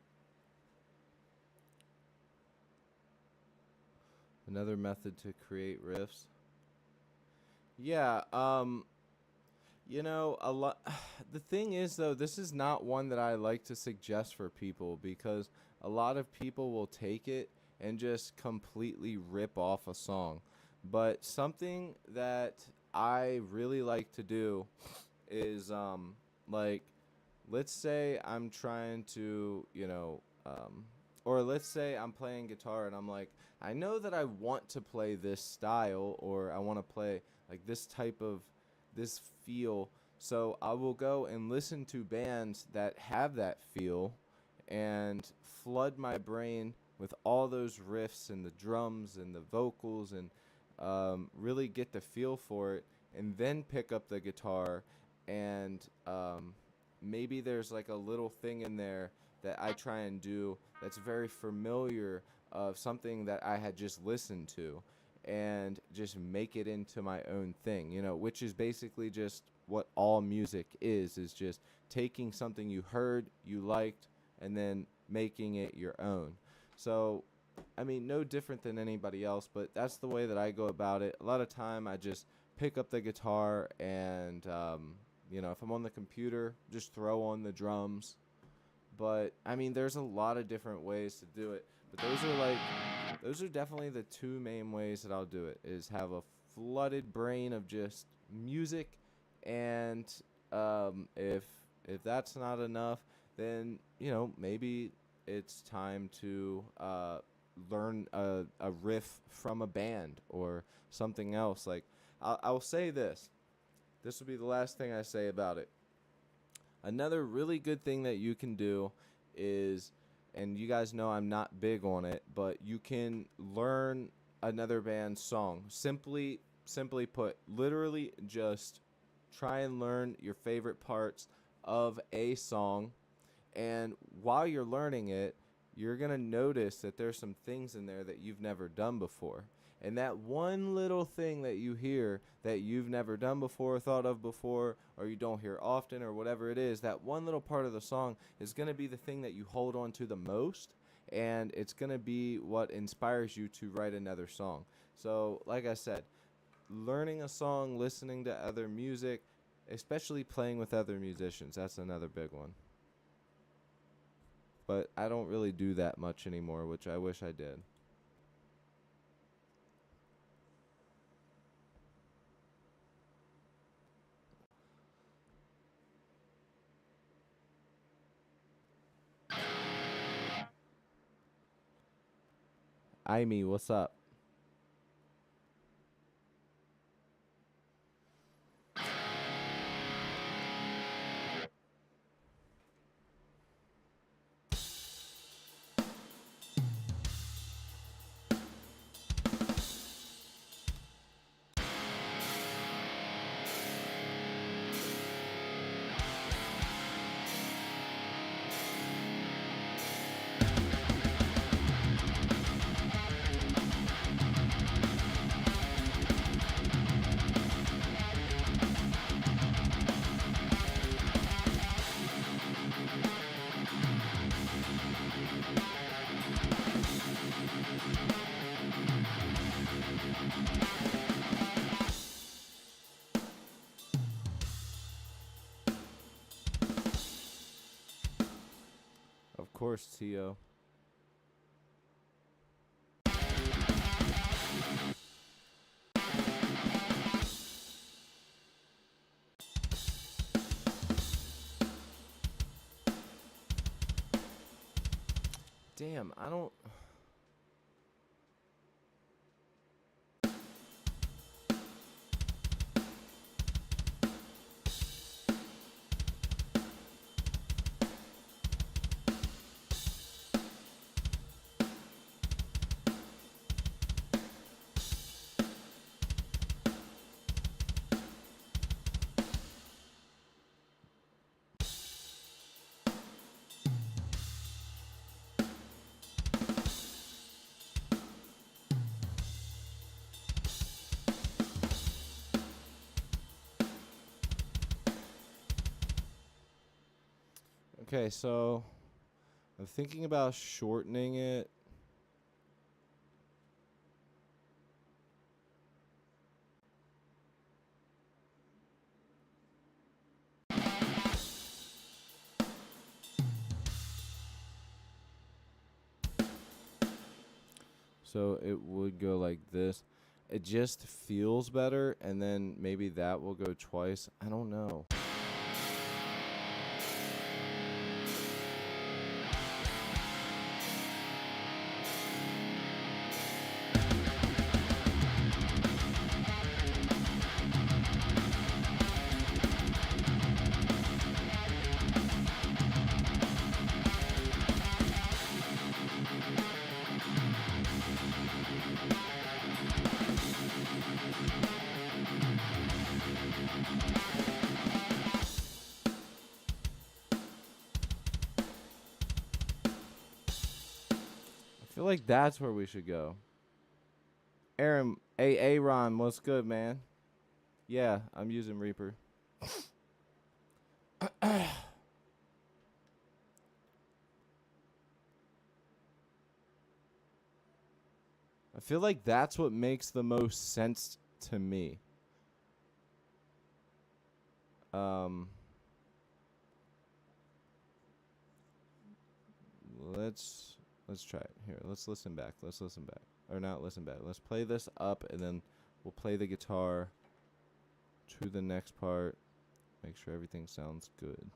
Another method to create riffs. Yeah, you know, a lot. The thing is, though, this is not one that I like to suggest for people because a lot of people will take it and just completely rip off a song. But something that I really like to do is, like, let's say I'm trying to, you know, or let's say I'm playing guitar and I'm like, I know that I want to play this style or I want to play like this type of this feel. So I will go and listen to bands that have that feel and flood my brain with all those riffs and the drums and the vocals and really get the feel for it and then pick up the guitar and maybe there's like a little thing in there that I try and do that's very familiar of something that I had just listened to and just make it into my own thing, you know, which is basically just what all music is just taking something you heard, you liked, and then making it your own. So, I mean, no different than anybody else, but that's the way that I go about it. A lot of time I just pick up the guitar and, you know, if I'm on the computer, just throw on the drums. But, I mean, there's a lot of different ways to do it. But those are definitely the 2 main ways that I'll do it, is have a flooded brain of just music. And if that's not enough, then, you know, maybe it's time to learn a riff from a band or something else. Like, I'll say this. This will be the last thing I say about it. Another really good thing that you can do is, and you guys know I'm not big on it, but you can learn another band's song. Simply put, literally just try and learn your favorite parts of a song. And while you're learning it, you're going to notice that there's some things in there that you've never done before. And that one little thing that you hear that you've never done before, thought of before, or you don't hear often, or whatever it is, that one little part of the song is going to be the thing that you hold on to the most, and it's going to be what inspires you to write another song. So, like I said, learning a song, listening to other music, especially playing with other musicians, that's another big one. But I don't really do that much anymore, which I wish I did. Amy, what's up? Of course, Tio. Damn, I don't... Okay, so I'm thinking about shortening it. So it would go like this. It just feels better, and then maybe that will go twice. I don't know. I feel like that's where we should go. Aaron, what's good, man? Yeah, I'm using Reaper. I feel like that's what makes the most sense to me. Let's try it. Here, let's listen back. Or not listen back. Let's play this up, and then we'll play the guitar to the next part. Make sure everything sounds good.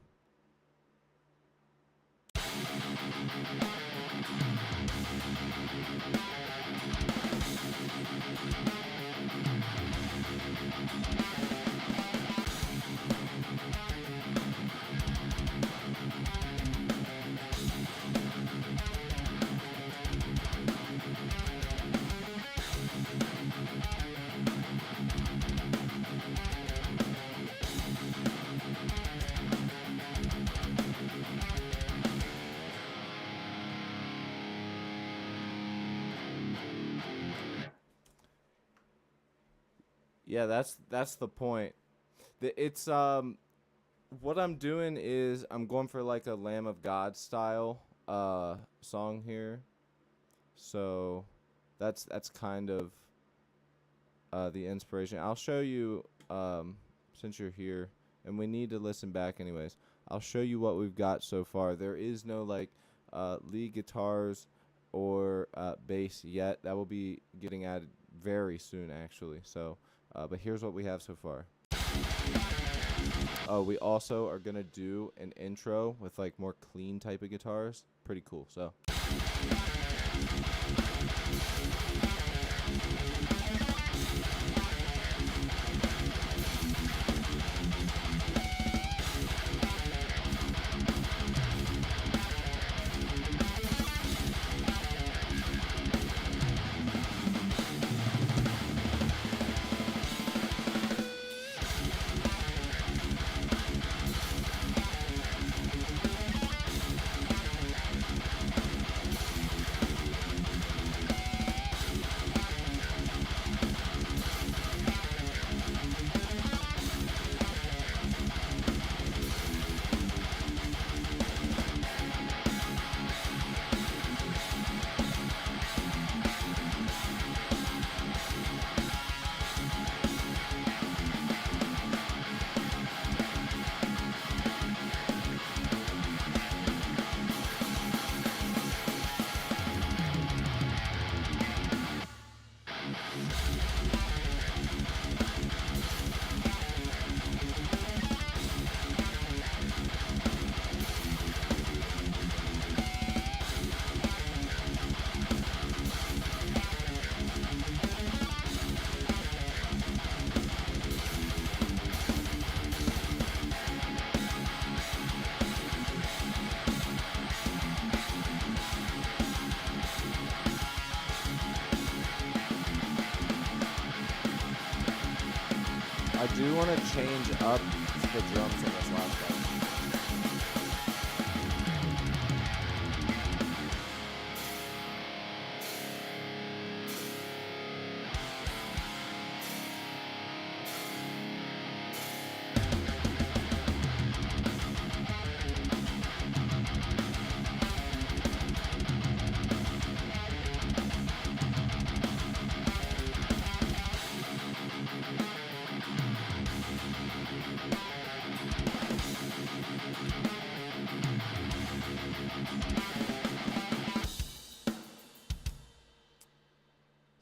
Yeah, that's the point. It's what I'm doing is I'm going for like a Lamb of God style song here. So that's kind of the inspiration. I'll show you since you're here, and we need to listen back anyways. I'll show you what we've got so far. There is no like lead guitars or bass yet. That will be getting added very soon actually. So but here's what we have so far. Oh, we also are gonna do an intro with like more clean type of guitars. Pretty cool. So I do want to change up the drums in this last part.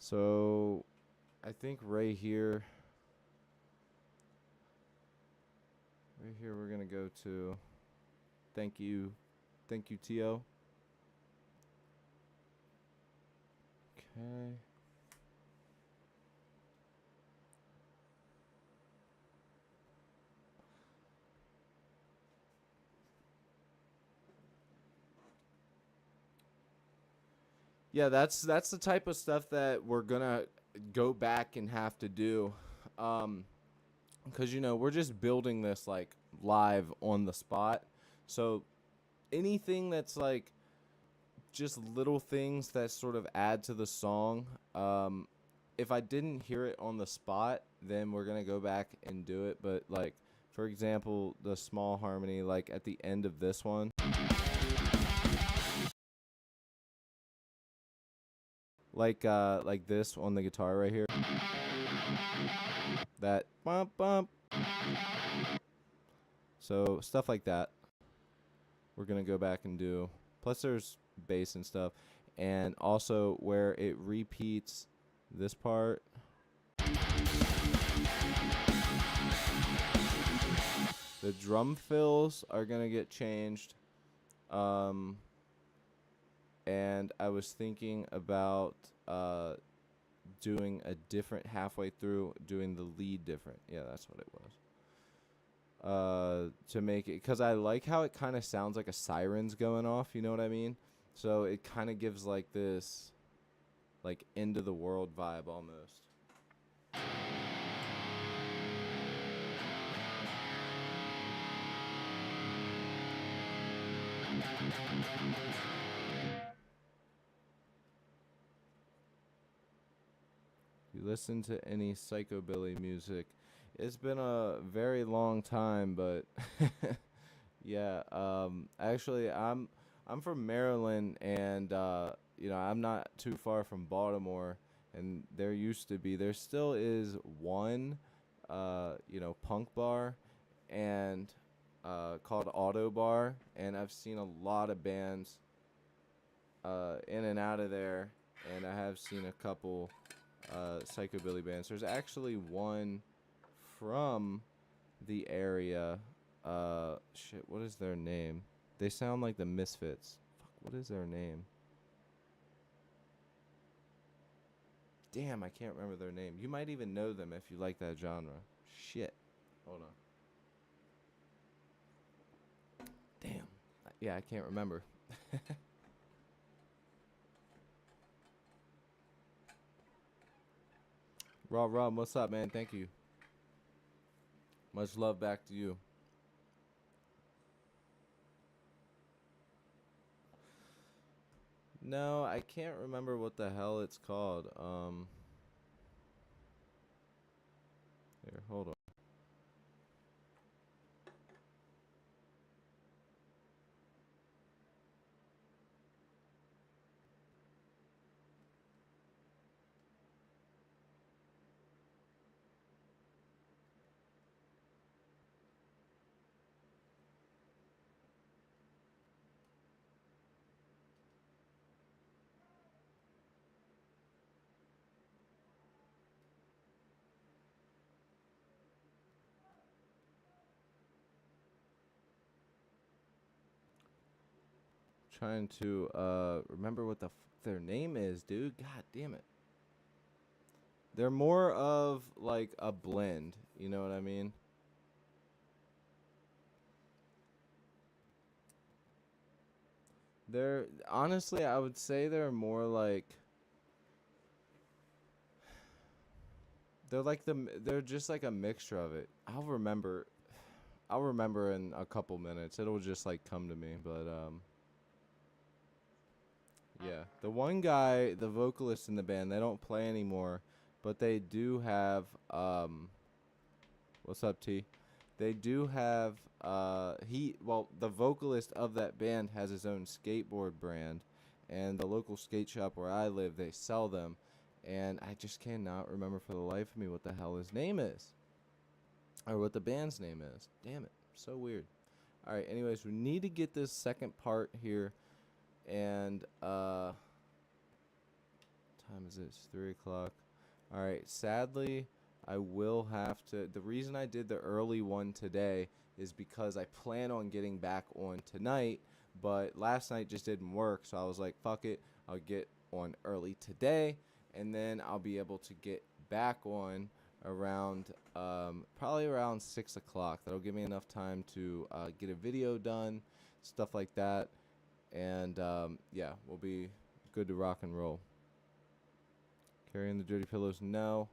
So, I think right here we're gonna go to thank you, Tio. Okay. Yeah, that's the type of stuff that we're gonna go back and have to do, because we're just building this like live on the spot. So anything that's like just little things that sort of add to the song. If I didn't hear it on the spot, then we're gonna go back and do it. But like, for example, the small harmony, like at the end of this one, like this on the guitar right here, that bump bump. So stuff like that, we're gonna go back and do. Plus, there's bass and stuff, and also where it repeats this part. The drum fills are gonna get changed, and I was thinking about doing a different halfway through, doing the lead different. Yeah, that's what it was. To make it, because I like how it kind of sounds like a siren's going off. You know what I mean? So it kind of gives like this, like end of the world vibe almost. You listen to any psychobilly music? It's been a very long time, but yeah. Actually, I'm from Maryland, and I'm not too far from Baltimore, and there still is one, punk bar, and called Auto Bar, and I've seen a lot of bands in and out of there, and I have seen a couple psychobilly bands. There's actually one from the area. Shit, what is their name? They sound like the Misfits. Fuck, what is their name? Damn, I can't remember their name. You might even know them if you like that genre. Shit. Hold on. Damn. Yeah, I can't remember. Rob, what's up, man? Thank you. Much love back to you. No, I can't remember what the hell it's called. Here, hold on. Trying to remember what their name is, dude. God damn it. They're more of like a blend, you know what I mean? They're honestly, I would say they're more like they're just like a mixture of it. I'll remember in a couple minutes. It'll just like come to me, but yeah. The one guy, the vocalist in the band, they don't play anymore, but they do have what's up, T? They do have the vocalist of that band has his own skateboard brand, and the local skate shop where I live, they sell them, and I just cannot remember for the life of me what the hell his name is. Or what the band's name is. Damn it. So weird. All right, anyways, we need to get this second part here. And, time is it? It's 3 o'clock. All right, sadly, I will have to. The reason I did the early one today is because I plan on getting back on tonight, but last night just didn't work. So I was like, fuck it. I'll get on early today, and then I'll be able to get back on around probably around 6 o'clock. That'll give me enough time to get a video done, stuff like that, and yeah, we'll be good to rock and roll. Carrying the Dirty Pillows, no.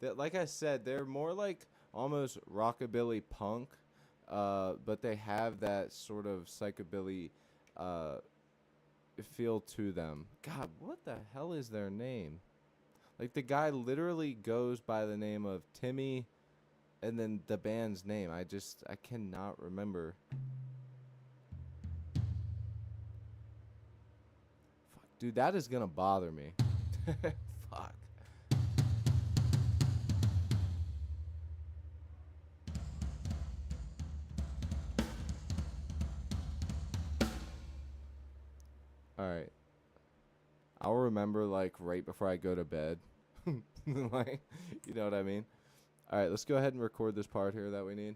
That, like I said, they're more like almost rockabilly punk, but they have that sort of psychobilly feel to them. God, what the hell is their name? Like, the guy literally goes by the name of Timmy and then the band's name. I cannot remember. Fuck, dude, that is gonna bother me. Fuck. Alright. I'll remember, like, right before I go to bed. Like, you know what I mean? Alright, let's go ahead and record this part here that we need.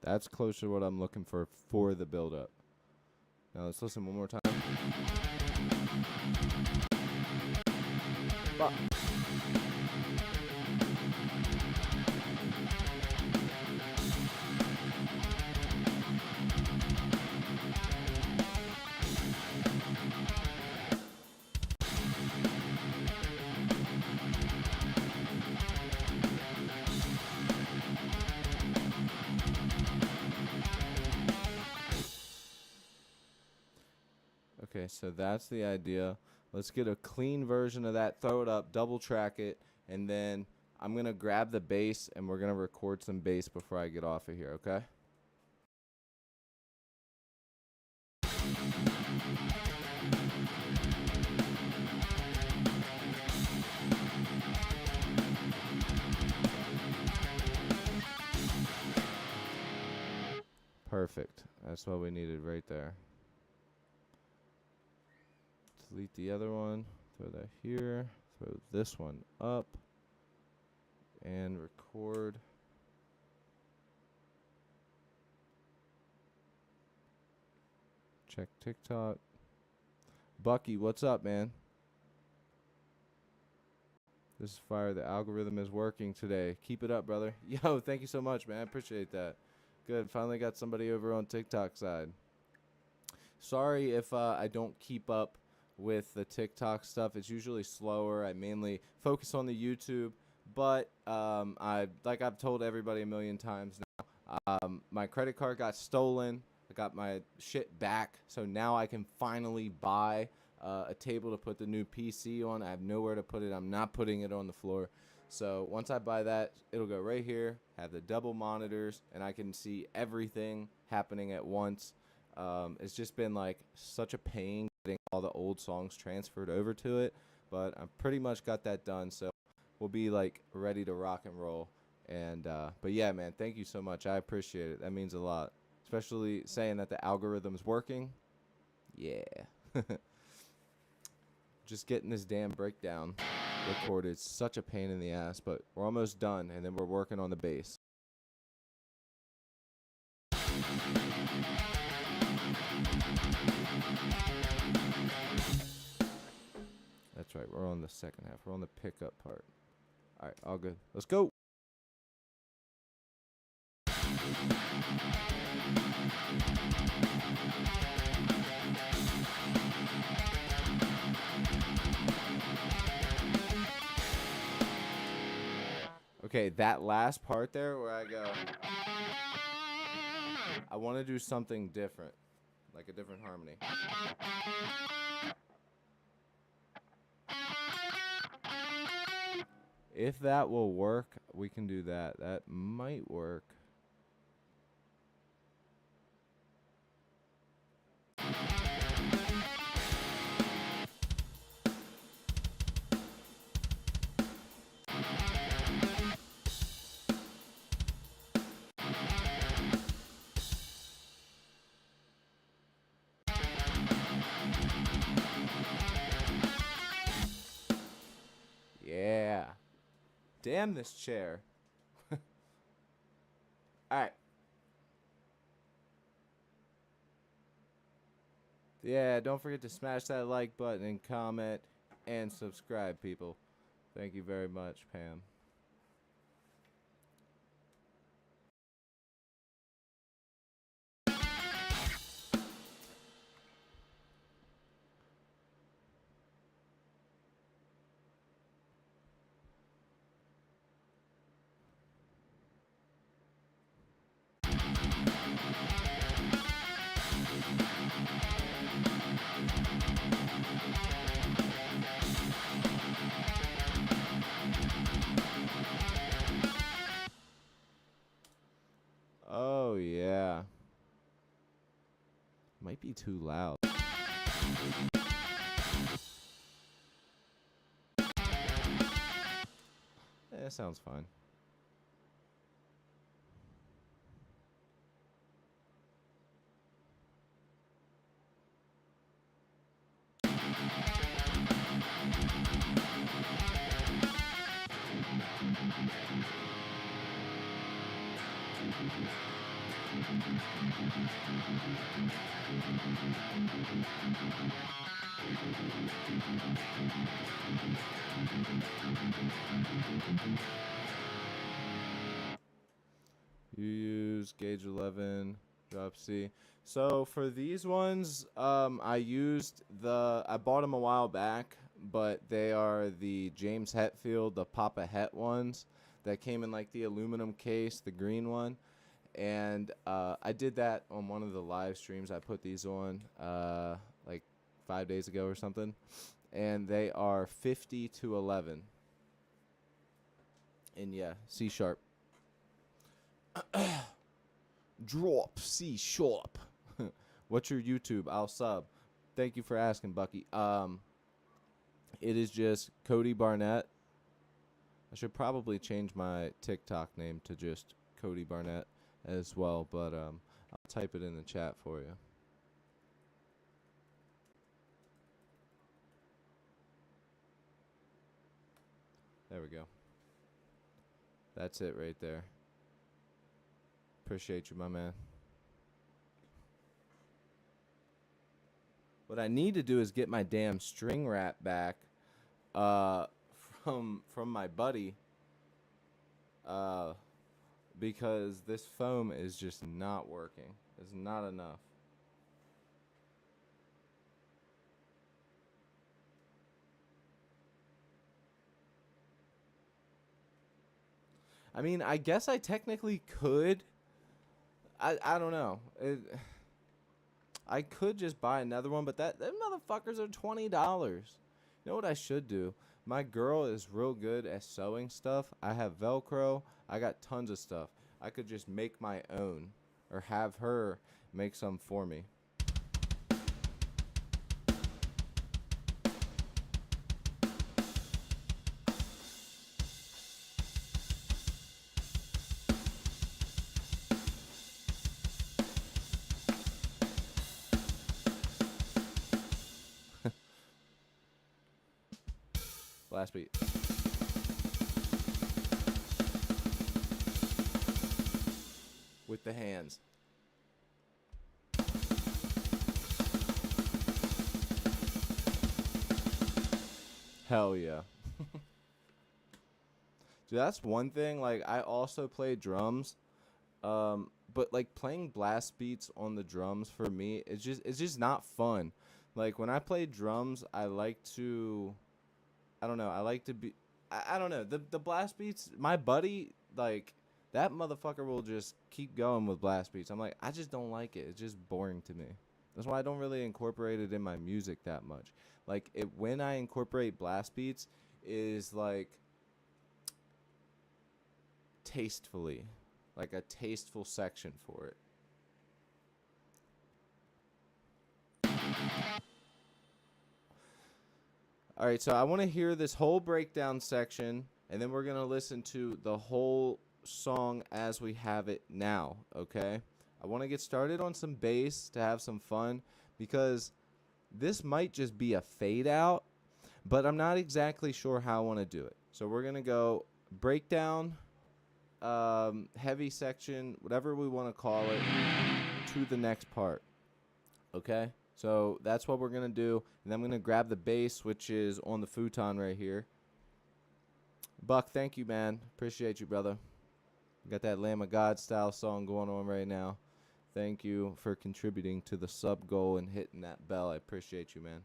That's closer to what I'm looking for the build-up. Now let's listen one more time. Fuck. Okay, so that's the idea. Let's get a clean version of that, throw it up, double track it, and then I'm going to grab the bass and we're going to record some bass before I get off of here, okay? Perfect. That's what we needed right there. Delete the other one, throw that here, throw this one up, and record. Check TikTok. Bucky, what's up, man? This is fire. The algorithm is working today. Keep it up, brother. Yo, thank you so much, man. I appreciate that. Good. Finally got somebody over on TikTok side. Sorry if I don't keep up with the TikTok stuff. It's usually slower. I mainly focus on the YouTube, but I've told everybody a million times now. My credit card got stolen. I got my shit back, so now I can finally buy a table to put the new PC on. I have nowhere to put it. I'm not putting it on the floor. So once I buy that, it'll go right here, have the double monitors, and I can see everything happening at once. It's just been like such a pain getting all the old songs transferred over to it, but I've pretty much got that done, so we'll be like ready to rock and roll. And but yeah, man, thank you so much. I appreciate it. That means a lot, especially saying that the algorithm's working. Yeah. Just getting this damn breakdown recorded is such a pain in the ass, but we're almost done, and then we're working on the bass. That's right, we're on the second half. We're on the pickup part. All right, all good. Let's go. Okay, that last part there where I go, I want to do something different, like a different harmony. If that will work, we can do that. That might work. Yeah. Damn this chair. Alright. Yeah, don't forget to smash that like button and comment and subscribe, people. Thank you very much, Pam. Oh, yeah. Might be too loud. That sounds fine. You use gauge 11, drop C. So for these ones, I bought them a while back, but they are the James Hetfield, the Papa Het ones that came in like the aluminum case, the green one. And I did that on one of the live streams. I put these on like 5 days ago or something. And they are 50 to 11. And yeah, C sharp. Drop C sharp. What's your YouTube? I'll sub. Thank you for asking, Bucky. It is just Cody Barnett. I should probably change my TikTok name to just Cody Barnett as well, but I'll type it in the chat for you. There we go. That's it right there. Appreciate you, my man. What I need to do is get my damn string wrap back from my buddy because this foam is just not working. It's not enough. I mean, I guess I technically could. I don't know. I could just buy another one, but them motherfuckers are $20. You know what I should do? My girl is real good at sewing stuff. I have Velcro. I got tons of stuff. I could just make my own or have her make some for me. Blast beat. With the hands. Hell yeah. Dude, that's one thing. Like, I also play drums. But like playing blast beats on the drums for me, it's just not fun. Like when I play drums, I like to, I don't know, I like to be, I don't know, the blast beats. My buddy, like that motherfucker will just keep going with blast beats. I'm like, I just don't like it. It's just boring to me. That's why I don't really incorporate it in my music that much. Like when I incorporate blast beats, is like tastefully. Like a tasteful section for it. All right, so I want to hear this whole breakdown section, and then we're going to listen to the whole song as we have it now, okay? I want to get started on some bass to have some fun, because this might just be a fade out, but I'm not exactly sure how I want to do it. So we're going to go breakdown, heavy section, whatever we want to call it, to the next part. Okay? So that's what we're going to do. And then I'm going to grab the bass, which is on the futon right here. Buck, thank you, man. Appreciate you, brother. Got that Lamb of God style song going on right now. Thank you for contributing to the sub goal and hitting that bell. I appreciate you, man.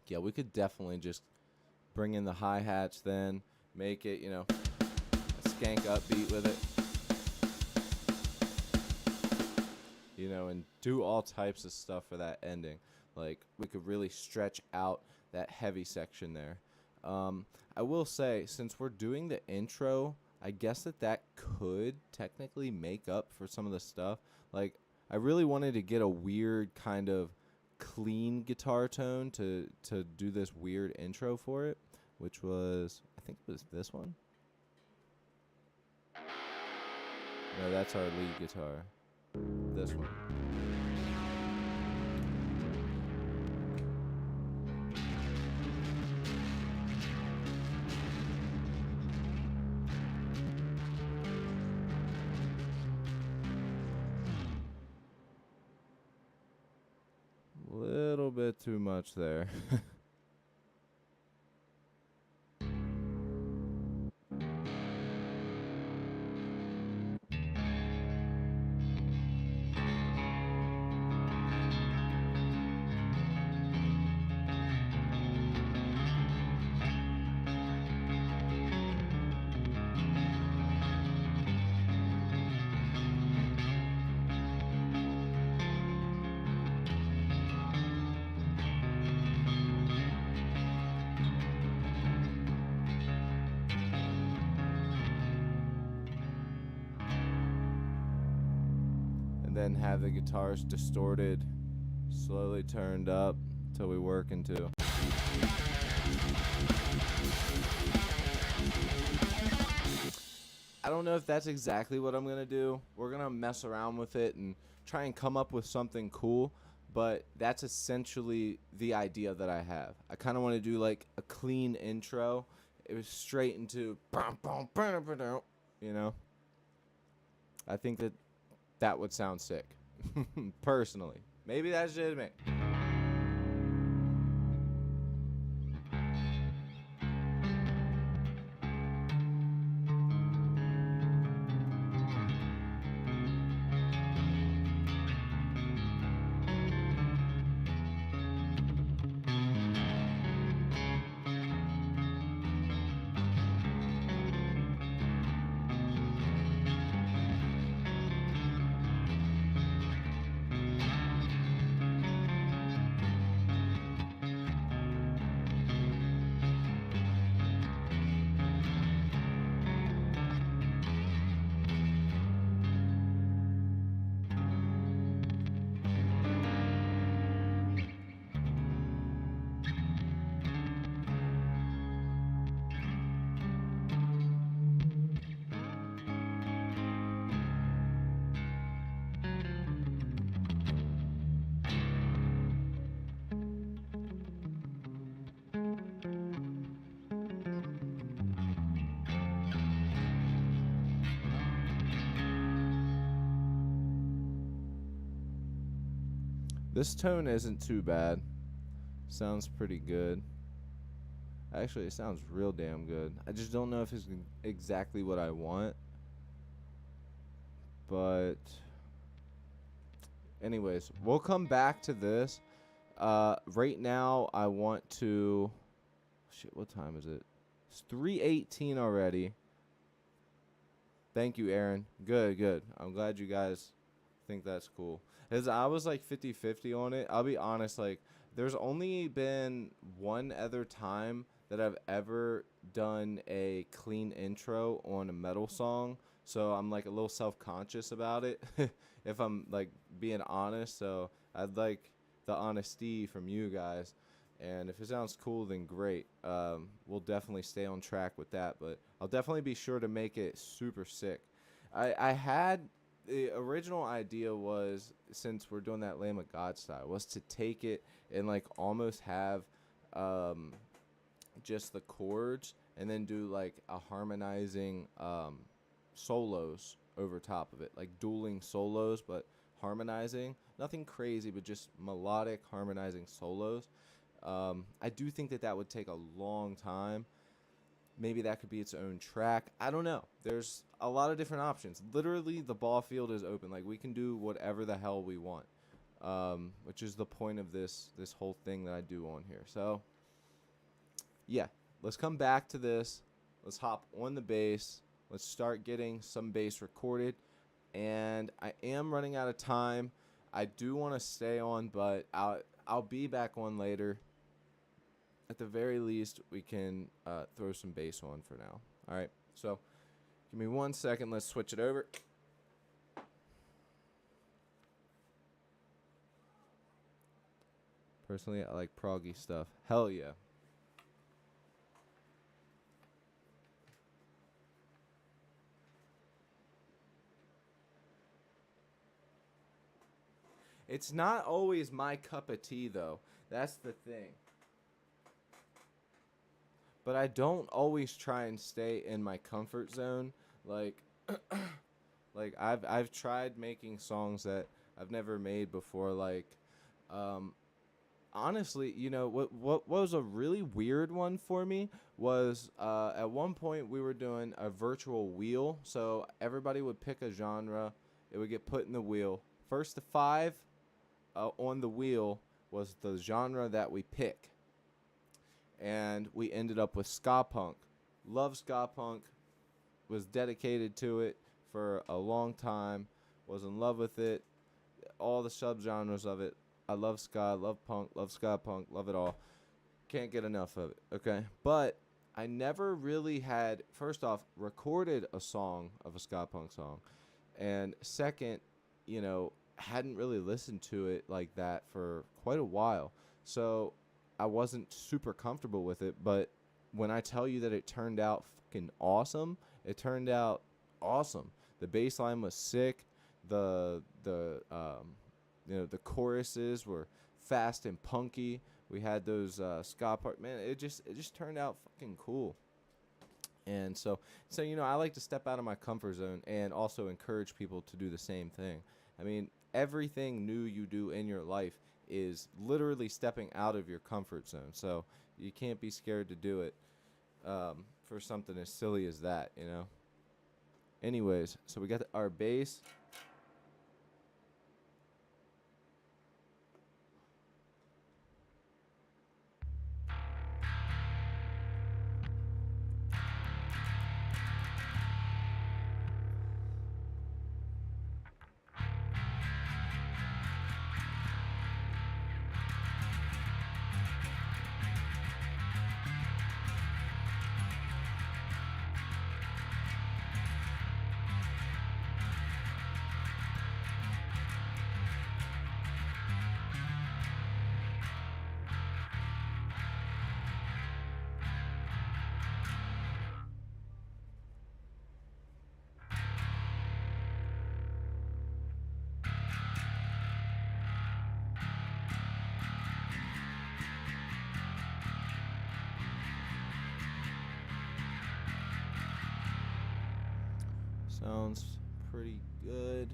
Yeah, we could definitely just bring in the hi-hats then, make it, a skank upbeat with it. And do all types of stuff for that ending. Like, we could really stretch out that heavy section there. I will say, since we're doing the intro, I guess that could technically make up for some of the stuff. Like, I really wanted to get a weird kind of clean guitar tone to do this weird intro for it, which was, I think it was this one. No, that's our lead guitar. This one. Little bit too much there. Then have the guitars distorted, slowly turned up till we work into. I don't know if that's exactly what I'm gonna do. We're gonna mess around with it and try and come up with something cool, but that's essentially the idea that I have. I kind of want to do like a clean intro. It was straight into, I think that would sound sick. Personally. Maybe that's just me. This tone isn't too bad. Sounds pretty good. Actually, it sounds real damn good. I just don't know if it's exactly what I want. But anyways, we'll come back to this. Right now, I want to... Shit, what time is it? It's 3:18 already. Thank you, Aaron. Good, good. I'm glad you guys think that's cool. As I was like 50-50 on it. I'll be honest, like, there's only been one other time that I've ever done a clean intro on a metal song. So I'm like a little self-conscious about it, if I'm like being honest. So I'd like the honesty from you guys. And if it sounds cool, then great. We'll definitely stay on track with that. But I'll definitely be sure to make it super sick. I had... The original idea was, since we're doing that Lamb of God style, was to take it and like almost have just the chords and then do like a harmonizing solos over top of it, like dueling solos but harmonizing. Nothing crazy, but just melodic harmonizing solos. I do think that would take a long time. Maybe that could be its own track. I don't know. There's a lot of different options. Literally, the ball field is open. Like, we can do whatever the hell we want, which is the point of this whole thing that I do on here. So, yeah, let's come back to this. Let's hop on the bass. Let's start getting some bass recorded. And I am running out of time. I do want to stay on, but I'll be back on later. At the very least, we can throw some bass on for now. All right, so give me 1 second. Let's switch it over. Personally, I like proggy stuff. Hell yeah. It's not always my cup of tea, though. That's the thing. But I don't always try and stay in my comfort zone. Like, like I've tried making songs that I've never made before. Like, honestly, you know what was a really weird one for me was at one point we were doing a virtual wheel. So everybody would pick a genre. It would get put in the wheel. First to 5 on the wheel was the genre that we pick. And we ended up with ska punk. Love ska punk. Was dedicated to it for a long time. Was in love with it. All the subgenres of it. I love ska, love punk, love ska punk, love it all. Can't get enough of it, okay? But I never really had, first off, recorded a song of a ska punk song. And second, you know, hadn't really listened to it like that for quite a while. So I wasn't super comfortable with it, but when I tell you that it turned out fucking awesome, it turned out awesome. The bass line was sick. The choruses were fast and punky. We had those ska part. Man, it just turned out fucking cool. And so you know, I like to step out of my comfort zone and also encourage people to do the same thing. I mean, everything new you do in your life is literally stepping out of your comfort zone. So you can't be scared to do it for something as silly as that, you know? Anyways, so we got our bass. Sounds pretty good.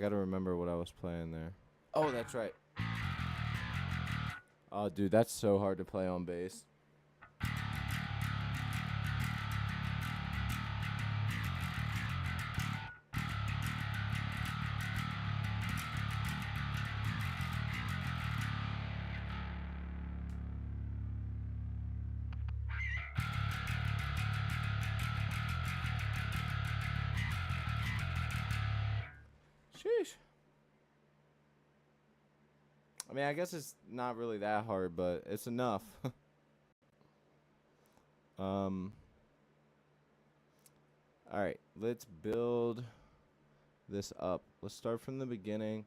gotta remember what I was playing there. Oh, that's right. Oh, dude, that's so hard to play on bass. Sheesh. I mean, I guess it's not really that hard, but it's enough. um. All right, let's build this up. Let's start from the beginning.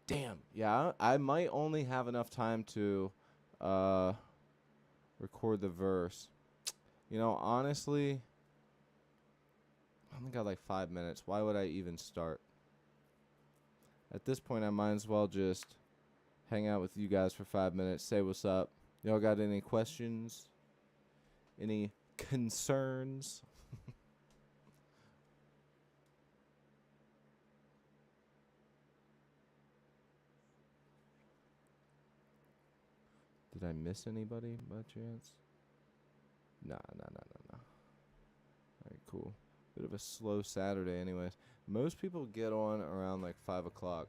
Damn. Yeah, I might only have enough time to record the verse. You know, honestly, I only got like 5 minutes. Why would I even start? At this point, I might as well just hang out with you guys for 5 minutes, say what's up. Y'all got any questions? Any concerns? Did I miss anybody by chance? Nah. Alright, cool. Bit of a slow Saturday anyways. Most people get on around like 5 o'clock.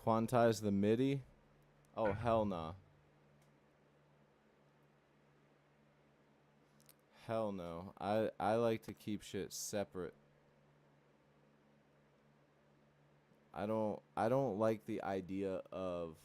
Quantize the MIDI? Oh, hell nah. Hell no. I like to keep shit separate. I don't like the idea of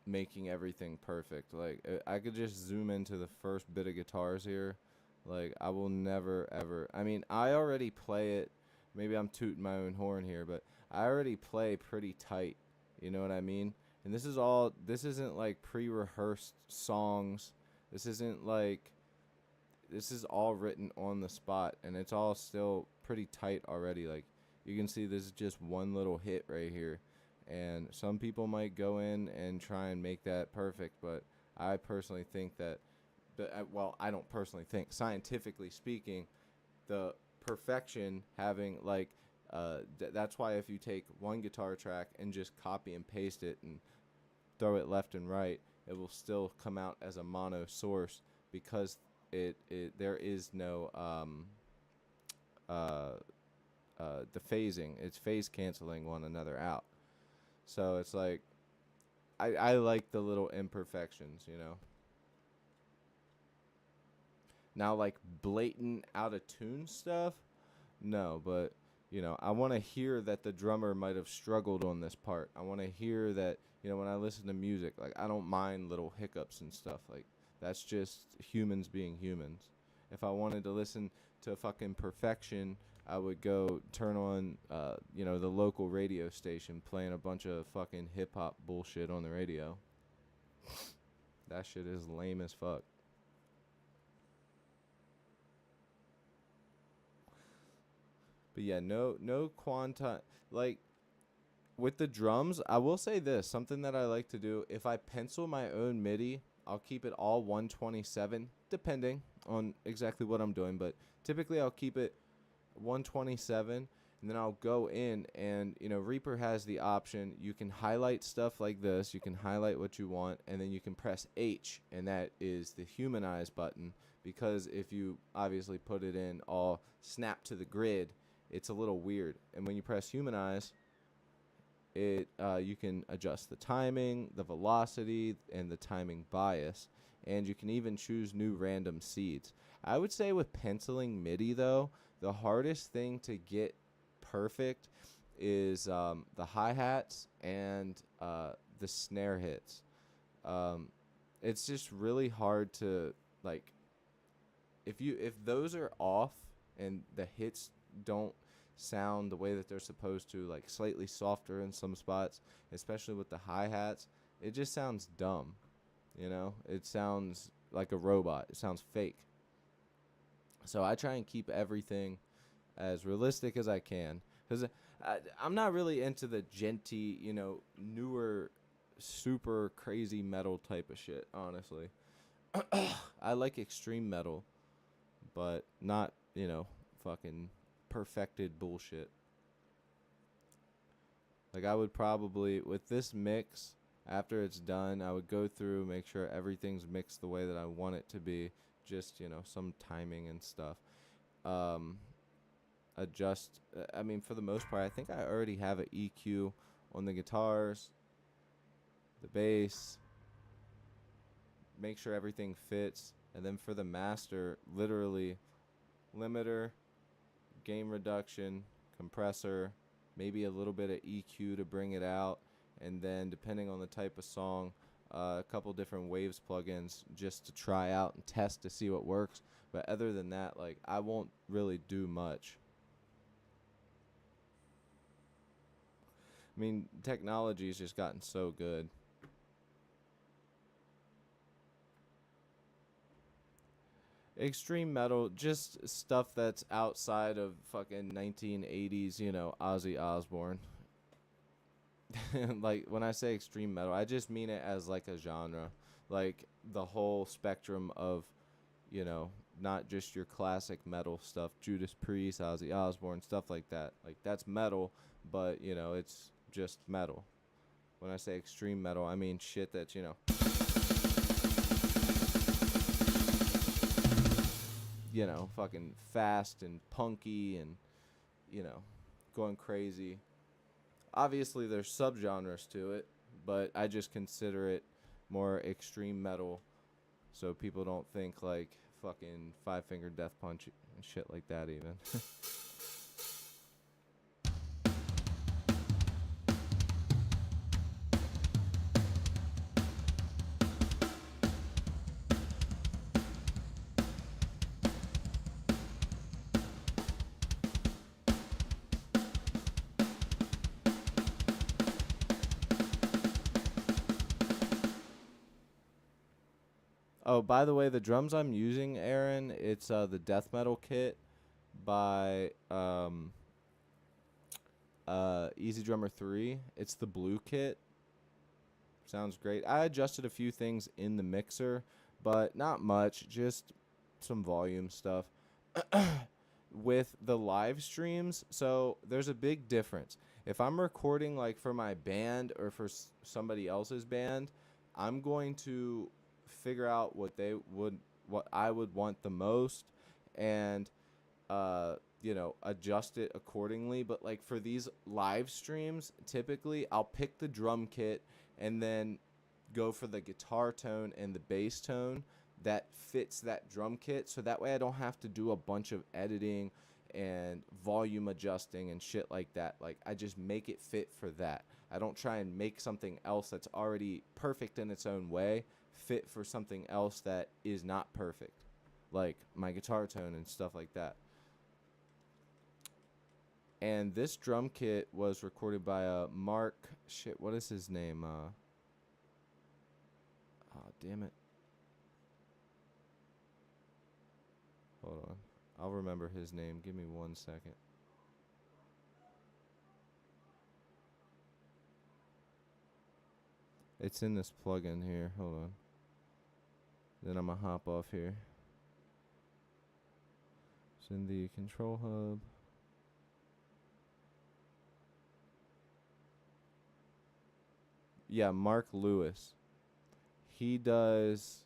making everything perfect. Like I could just zoom into the first bit of guitars here. Like I will never ever. I mean, I already play it. Maybe I'm tooting my own horn here, but I already play pretty tight. You know what I mean? And this isn't like pre-rehearsed songs. This isn't like this is all written on the spot, and it's all still pretty tight already. Like you can see this is just one little hit right here, and some people might go in and try and make that perfect, but I personally think that well, I don't personally think, scientifically speaking, the perfection having like that's why if you take one guitar track and just copy and paste it and throw it left and right, it will still come out as a mono source because it there is no the phasing. It's phase canceling one another out. So it's like I like the little imperfections, you know. Now like blatant out of tune stuff, no, but you know, I want to hear that the drummer might have struggled on this part. I want to hear that, you know, when I listen to music, like I don't mind little hiccups and stuff. Like that's just humans being humans. If I wanted to listen to fucking perfection, I would go turn on, you know, the local radio station playing a bunch of fucking hip hop bullshit on the radio. That shit is lame as fuck. But yeah, no quanti like with the drums. I will say this, something that I like to do, if I pencil my own MIDI, I'll keep it all 127 depending on exactly what I'm doing, but typically I'll keep it 127, and then I'll go in and, you know, Reaper has the option, you can highlight stuff like this, you can highlight what you want, and then you can press H, and that is the humanize button, because if you obviously put it in all snap to the grid, it's a little weird. And when you press humanize, it you can adjust the timing, the velocity, and the timing bias, and you can even choose new random seeds. I would say with penciling MIDI though, the hardest thing to get perfect is the hi-hats and the snare hits. It's just really hard to, like, if those are off and the hits don't sound the way that they're supposed to, like slightly softer in some spots, especially with the hi-hats, it just sounds dumb. You know, it sounds like a robot. It sounds fake. So I try and keep everything as realistic as I can, because I'm not really into the genty, newer, super crazy metal type of shit. Honestly, I like extreme metal, but not fucking perfected bullshit. Like I would probably with this mix after it's done, I would go through, make sure everything's mixed the way that I want it to be. Just some timing and stuff. Um, Adjust. I mean, for the most part, I think I already have an EQ on the guitars, the bass. Make sure everything fits, and then for the master, literally limiter, gain reduction, compressor, maybe a little bit of EQ to bring it out, and then depending on the type of song, a couple different waves plugins just to try out and test to see what works. But other than that, like I won't really do much. I mean, technology's just gotten so good. Extreme metal, just stuff that's outside of fucking 1980s, Ozzy Osbourne. Like when I say extreme metal, I just mean it as like a genre, like the whole spectrum of, you know, not just your classic metal stuff, Judas Priest, Ozzy Osbourne, stuff like that. Like that's metal, but it's just metal. When I say extreme metal, I mean shit that's fucking fast and punky and you know, going crazy. Obviously, there's subgenres to it, but I just consider it more extreme metal, so people don't think like fucking Five Finger Death Punch and shit like that even. Oh, by the way, the drums I'm using, Aaron, it's the death metal kit by Easy Drummer 3. It's the blue kit. Sounds great. I adjusted a few things in the mixer, but not much, just some volume stuff. With the live streams, so there's a big difference. If I'm recording like for my band or for somebody else's band, I'm going to figure out what I would want the most, and adjust it accordingly. But like for these live streams, typically I'll pick the drum kit and then go for the guitar tone and the bass tone that fits that drum kit, so that way I don't have to do a bunch of editing and volume adjusting and shit like that. Like I just make it fit for that. I don't try and make something else that's already perfect in its own way fit for something else that is not perfect, like my guitar tone and stuff like that. And this drum kit was recorded by Mark. Shit, what is his name? Oh, damn it. Hold on. I'll remember his name. Give me 1 second. It's in this plugin here. Hold on. Then I'm going to hop off here. It's in the control hub. Yeah, Mark Lewis. He does.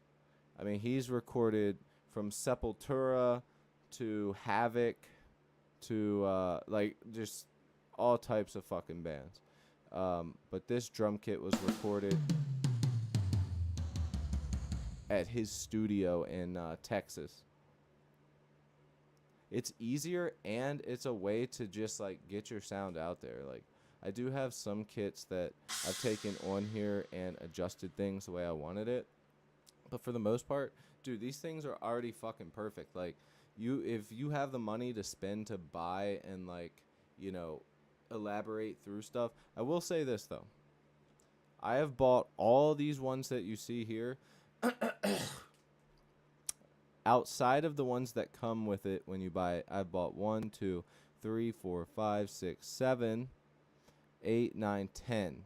I mean, he's recorded from Sepultura to Havoc to like just all types of fucking bands. But this drum kit was recorded at his studio in Texas. It's easier and it's a way to just like get your sound out there. Like I do have some kits that I've taken on here and adjusted things the way I wanted it. But for the most part, dude, these things are already fucking perfect. Like if you have the money to spend to buy and like, elaborate through stuff. I will say this though. I have bought all these ones that you see here outside of the ones that come with it when you buy it, I bought 1, 2, 3, 4, 5, 6, 7, 8, 9, 10.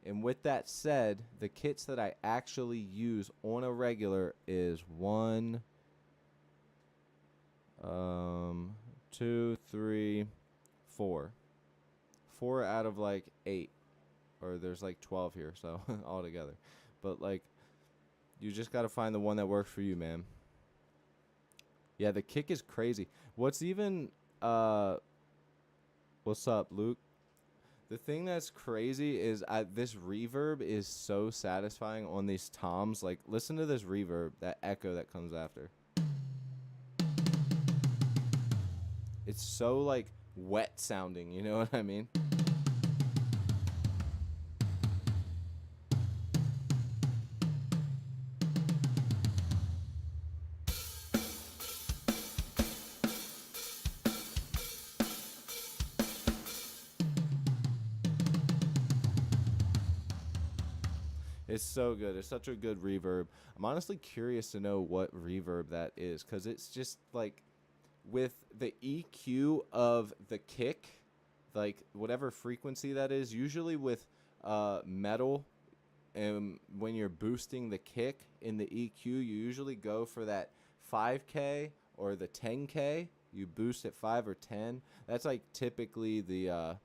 And with that said, the kits that I actually use on a regular is 1, 2, 3, 4. 4 out of like 8. Or there's like 12 here, so all together. But like, you just got to find the one that works for you, man. Yeah, the kick is crazy. What's even, what's up, Luke? The thing that's crazy is this reverb is so satisfying on these toms. Like, listen to this reverb, that echo that comes after. It's so, like, wet sounding, you know what I mean? It's so good. It's such a good reverb. I'm honestly curious to know what reverb that is, because it's just like with the EQ of the kick, like whatever frequency that is, usually with metal, and when you're boosting the kick in the EQ, you usually go for that 5K or the 10K. You boost at 5 or 10. That's like typically the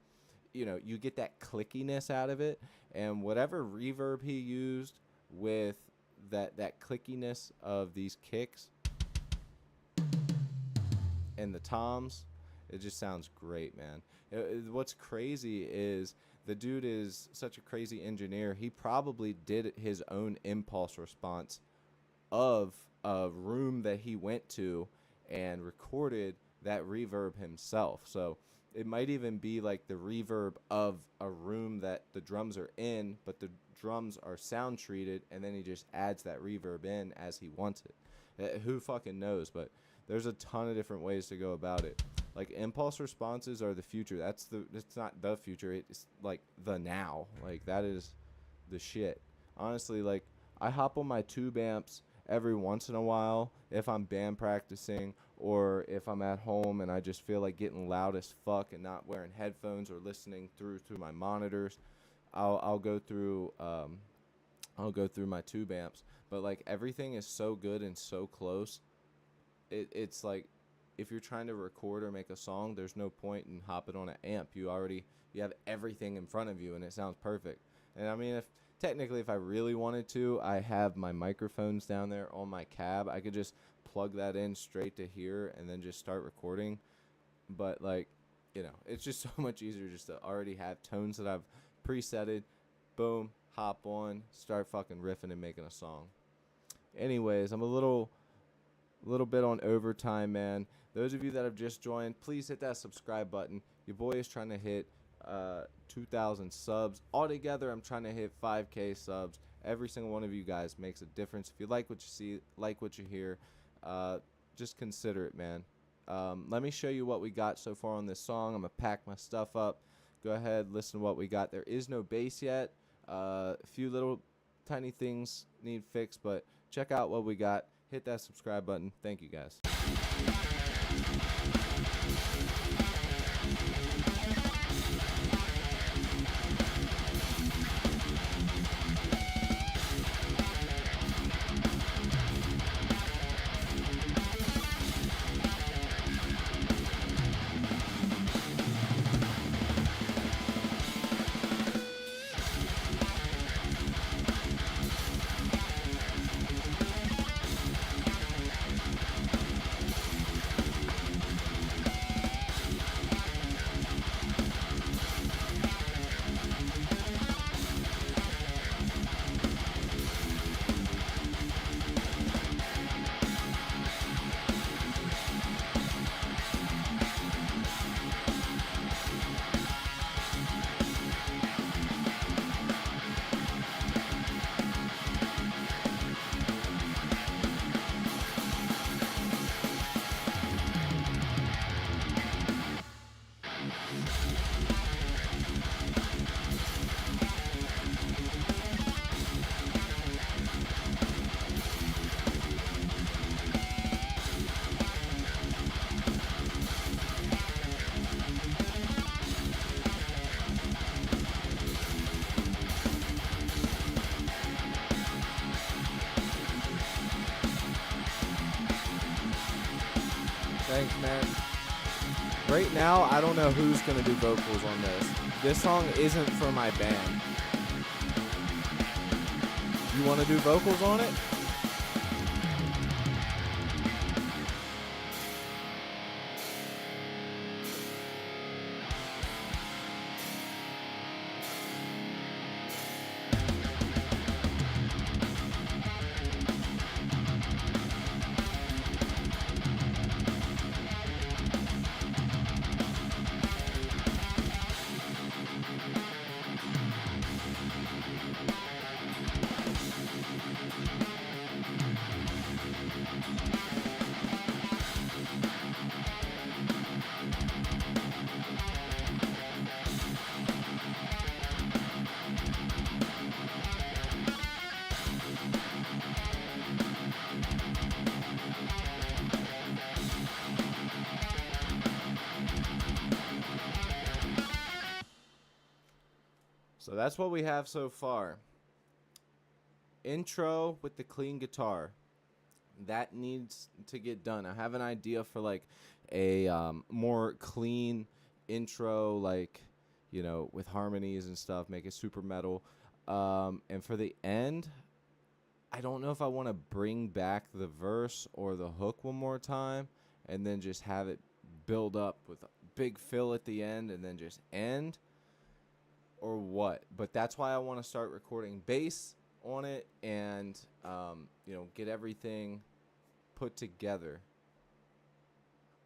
you get that clickiness out of it, and whatever reverb he used with that clickiness of these kicks and the toms, it just sounds great, man. What's crazy is the dude is such a crazy engineer. He probably did his own impulse response of a room that he went to and recorded that reverb himself. So it might even be like the reverb of a room that the drums are in, but the drums are sound treated, and then he just adds that reverb in as he wants it. Who fucking knows? But there's a ton of different ways to go about it. Like, impulse responses are the future. It's not the future. It's like the now. Like, that is the shit. Honestly, like, I hop on my tube amps every once in a while if I'm band practicing, or if I'm at home and I just feel like getting loud as fuck and not wearing headphones or listening through my monitors. I'll go through my tube amps. But like, everything is so good and so close. It's like, if you're trying to record or make a song, there's no point in hopping on an amp. You have everything in front of you and it sounds perfect. And I mean, if I really wanted to, I have my microphones down there on my cab. I could just plug that in straight to here and then just start recording. But like, it's just so much easier just to already have tones that I've presetted. Boom, hop on, start fucking riffing and making a song. Anyways, I'm a little bit on overtime, man. Those of you that have just joined, please hit that subscribe button. Your boy is trying to hit 2,000 subs. Altogether, I'm trying to hit 5K subs. Every single one of you guys makes a difference. If you like what you see, like what you hear, just consider it, man. Let me show you what we got so far on this song. I'm going to pack my stuff up. Go ahead, listen to what we got. There is no bass yet. A few little tiny things need fixed, but check out what we got. Hit that subscribe button. Thank you, guys. Thanks, man. Right now, I don't know who's gonna do vocals on this. This song isn't for my band. You want to do vocals on it? So that's what we have so far. Intro with the clean guitar. That needs to get done. I have an idea for like a more clean intro, like, you know, with harmonies and stuff, make it super metal. And for the end, I don't know if I want to bring back the verse or the hook one more time and then just have it build up with a big fill at the end and then just end, or what. But that's why I want to start recording bass on it and you know, get everything put together.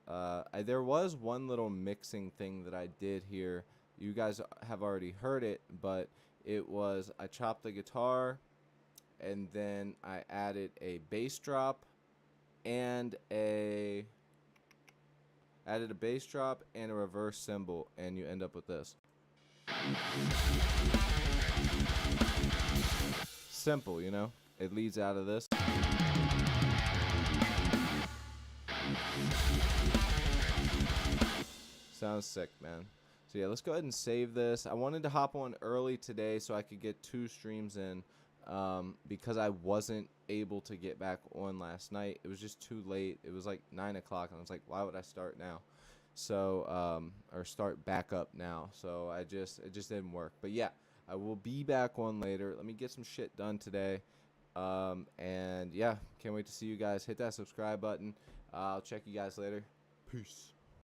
There was one little mixing thing that I did here. You guys have already heard it, but it was I chopped the guitar and then I added a bass drop and a reverse cymbal, and you end up with this. Simple, you know? It leads out of this. Sounds sick, man. So yeah, let's go ahead and save this. I wanted to hop on early today so I could get 2 streams in because I wasn't able to get back on last night. It was just too late. It was like 9 o'clock, and I was like, why would I start now? So, or start back up now. So it just didn't work. But yeah, I will be back on later. Let me get some shit done today. And yeah, can't wait to see you guys. Hit that subscribe button. I'll check you guys later. Peace.